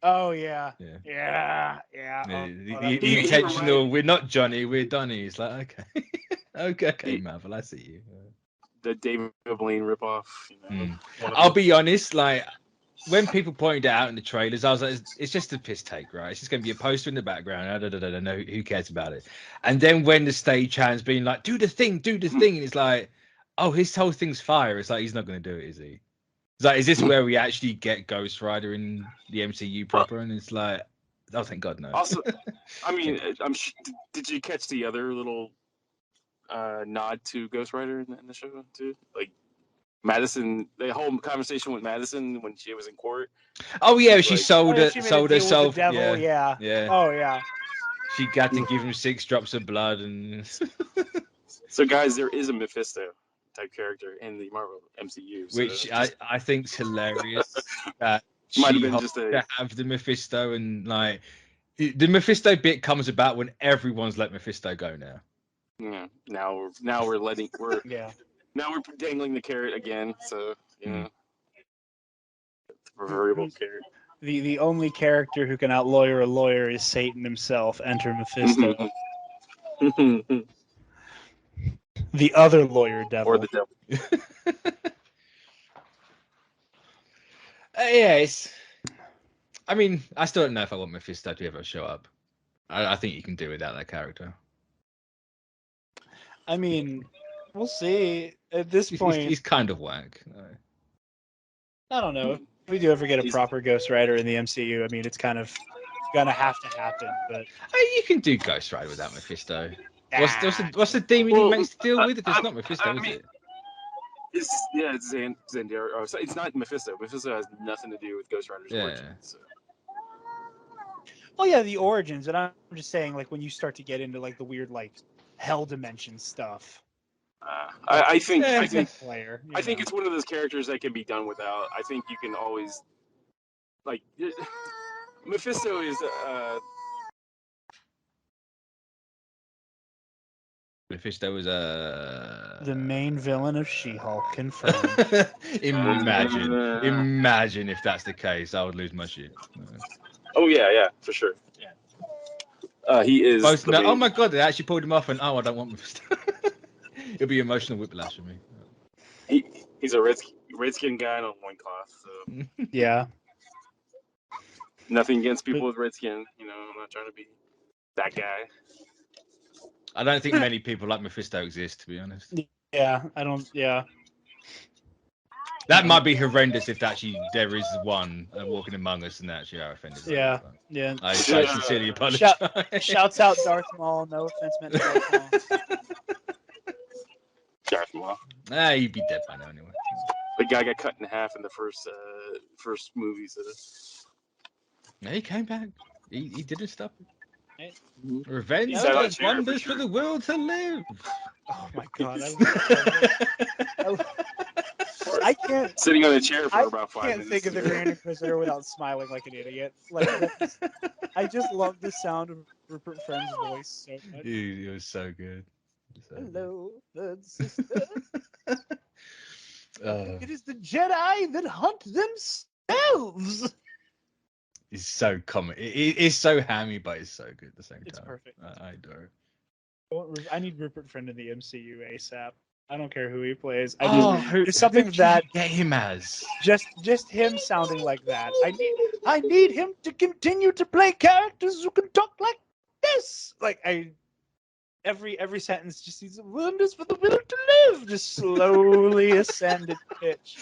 Oh, yeah. The intentional, we're not Johnny, we're Donny. It's like, okay. Okay, Marvel, I see you. The David Blaine ripoff. I'll be honest, like, when people pointed it out in the trailers, I was like, it's just a piss take, right? It's just going to be a poster in the background. I don't know who cares about it. And then when the stagehand's being like, do the thing, and it's like, oh, his whole thing's fire. It's like, he's not going to do it, is he? It's like, is this where we actually get Ghost Rider in the MCU proper? And it's like, oh, thank God, no. Also, I mean, did you catch the other little nod to Ghost Rider in the show, too? Like, Madison, the whole conversation with Madison when she was in court. Oh yeah, she sold herself. Yeah. Oh yeah. She got to give him 6 drops of blood, and so guys, there is a Mephisto type character in the Marvel MCU, so which I think's hilarious. Might have been just to have the Mephisto, and like the Mephisto bit comes about when everyone's let Mephisto go now. Yeah. Now we're Now we're dangling the carrot again, so the proverbial carrot. The only character who can outlawyer a lawyer is Satan himself. Enter Mephisto. The other lawyer devil. Or the devil. Yes. I mean, I still don't know if I want Mephisto to ever show up. I think you can do without that character. I mean, we'll see. At this point, he's kind of whack. I don't know. If we do ever get a proper Ghost Rider in the MCU, I mean, it's kind of gonna have to happen. But you can do Ghost Rider without Mephisto. What's the demon he makes to deal with? It's not Mephisto, is it? It's Xandar. It's not Mephisto. Mephisto has nothing to do with Ghost Rider's origins. So. Well, yeah, the origins, and I'm just saying, like, when you start to get into like the weird, like, hell dimension stuff. I think it's one of those characters that can be done without. I think you can always, like, Mephisto is Mephisto was the main villain of She-Hulk, confirmed. Imagine if that's the case, I would lose my shit. Oh yeah, for sure. Yeah. He is. Oh my god, they actually pulled him off, and I don't want Mephisto. It'll be emotional whiplash for me. He's a redskin guy in a loincloth. So. Yeah. Nothing against people with red skin. I'm not trying to be that guy. I don't think many people like Mephisto exist, to be honest. Yeah, I don't. Yeah. That might be horrendous if actually there is one walking among us and actually are offended. Yeah. I sincerely apologize. Shouts out Darth Maul. No offense meant to Darth Maul. Jared from Law. He'd be dead by now anyway. The guy got cut in half in the first movies. No, he came back. He didn't stop it. Right. Revenge Yeah, does Jared, wonders for for sure. the will to live. Oh my god, I can't. Sitting on a chair for I about 5 can't minutes. think of the Grand Inquisitor without smiling like an idiot. Like, I just love the sound of Rupert Friend's voice so much. He was so good. Hello, third sister. Uh, It is the Jedi that hunt themselves. It's so comic. It's so hammy, but it's so good at the same time. It's perfect. I adore it. I need Rupert Friend in the MCU ASAP. I don't care who he plays. It's something that get him as. just him sounding like that. I need him to continue to play characters who can talk like this. Like every sentence just needs wonders for the will to live. Just slowly ascended pitch.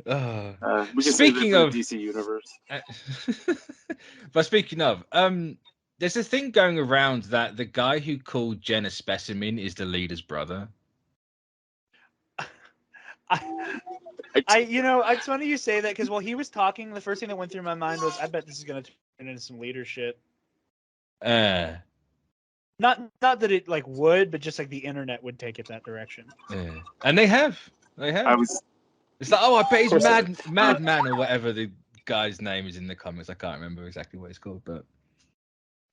We can Speaking say of the DC universe, but speaking of, there's a thing going around that the guy who called Jen a specimen is the leader's brother. It's funny you say that because while he was talking, the first thing that went through my mind was, I bet this is going to turn into some leadership. Not Not that it like would, but just like the internet would take it that direction. And they have. It's like, I bet he's Madman or whatever the guy's name is in the comics. I can't remember exactly what it's called, but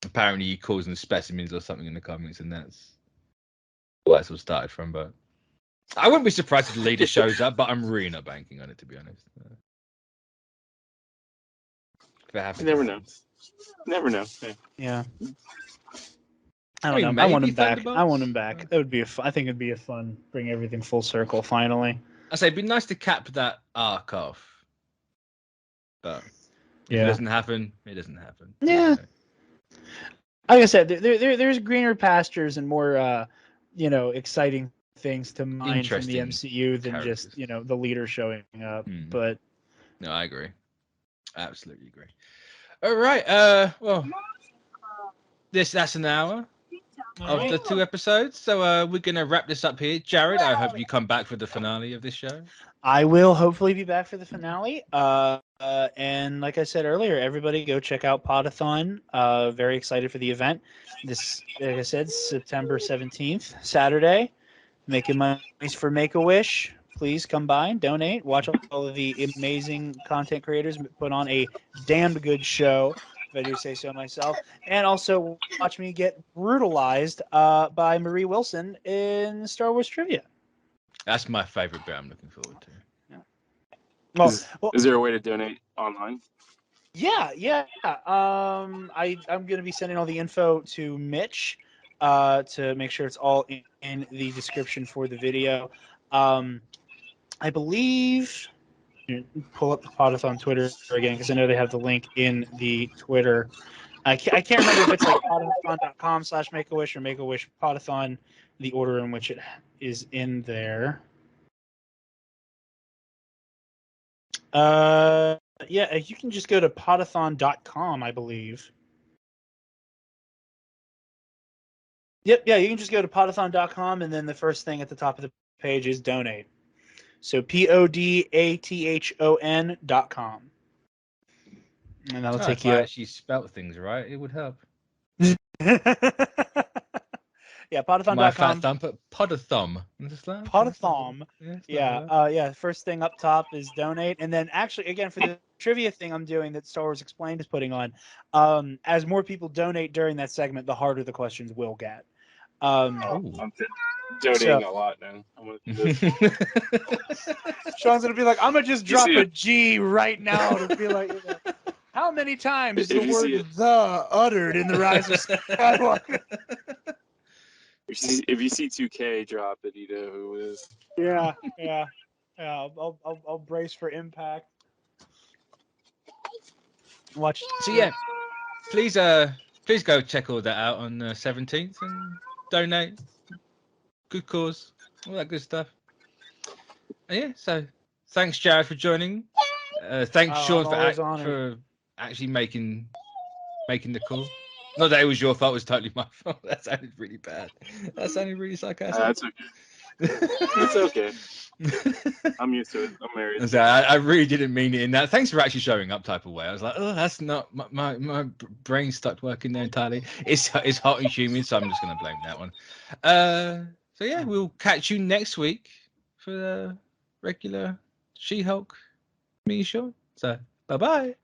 apparently he calls them specimens or something in the comics, and that's where it's all started from. But I wouldn't be surprised if the leader shows up, but I'm really not banking on it, to be honest. you never know. Never know. Yeah. I don't know. I want him back. I want him back. That would be I think it'd be a fun, bring everything full circle finally. I say it'd be nice to cap that arc off, but if it doesn't happen, it doesn't happen. Yeah. Like I said, there's greener pastures and more, exciting things to mine from the MCU than just the leader showing up. But no, I agree. Absolutely agree. All right. Well, that's an hour of the 2 episodes, so we're gonna wrap this up here. Jared, I hope you come back for the finale of this show. I will hopefully be back for the finale. And like I said earlier, everybody go check out Podathon. Very excited for the event. This, like I said, September 17th, Saturday. Making money for Make-A-Wish. Please come by and donate. Watch all of the amazing content creators put on a damned good show, if I do say so myself. And also watch me get brutalized by Marie Wilson in Star Wars trivia. That's my favorite bit I'm looking forward to. Yeah. Well, is there a way to donate online? Yeah. I'm going to be sending all the info to Mitch to make sure it's all in the description for the video. I believe, pull up the Podathon Twitter again because I know they have the link in the Twitter. I can't remember if it's like podathon.com/Make-A-Wish or Make-A-Wish Podathon, the order in which it is in there. Yeah, you can just go to podathon.com, I believe. Yep, yeah, you can just go to podathon.com, and then the first thing at the top of the page is donate. So podathon.com. And that'll take you. If I actually spelt things right, it would help. Yeah, podathon.com. My fat thumb, but Podathon. Podathon. Yeah. First thing up top is donate, and then actually, again, for the trivia thing I'm doing that Star Wars Explained is putting on, as more people donate during that segment, the harder the questions will get. I'm donating a lot now. Sean's gonna be like, I'm gonna just drop a G right now to be like, how many times is the word "the" uttered in the Rise of Skywalker? If you see 2K drop it, you know who it is. Yeah. I'll brace for impact. Watch. So yeah, please go check all that out on the 17th and donate. Good cause, all that good stuff. And yeah, so thanks Jared for joining. Thanks Sean for actually making the call. Not that it was your fault; it was totally my fault. That sounded really bad. That sounded really sarcastic. That's okay. It's okay. I'm used to it. I'm married. So I really didn't mean it in that. Thanks for actually showing up type of way. I was like, oh, that's not my brain stopped working there entirely. It's hot and humid, so I'm just gonna blame that one. So yeah, we'll catch you next week for the regular She-Hulk me show. So bye bye.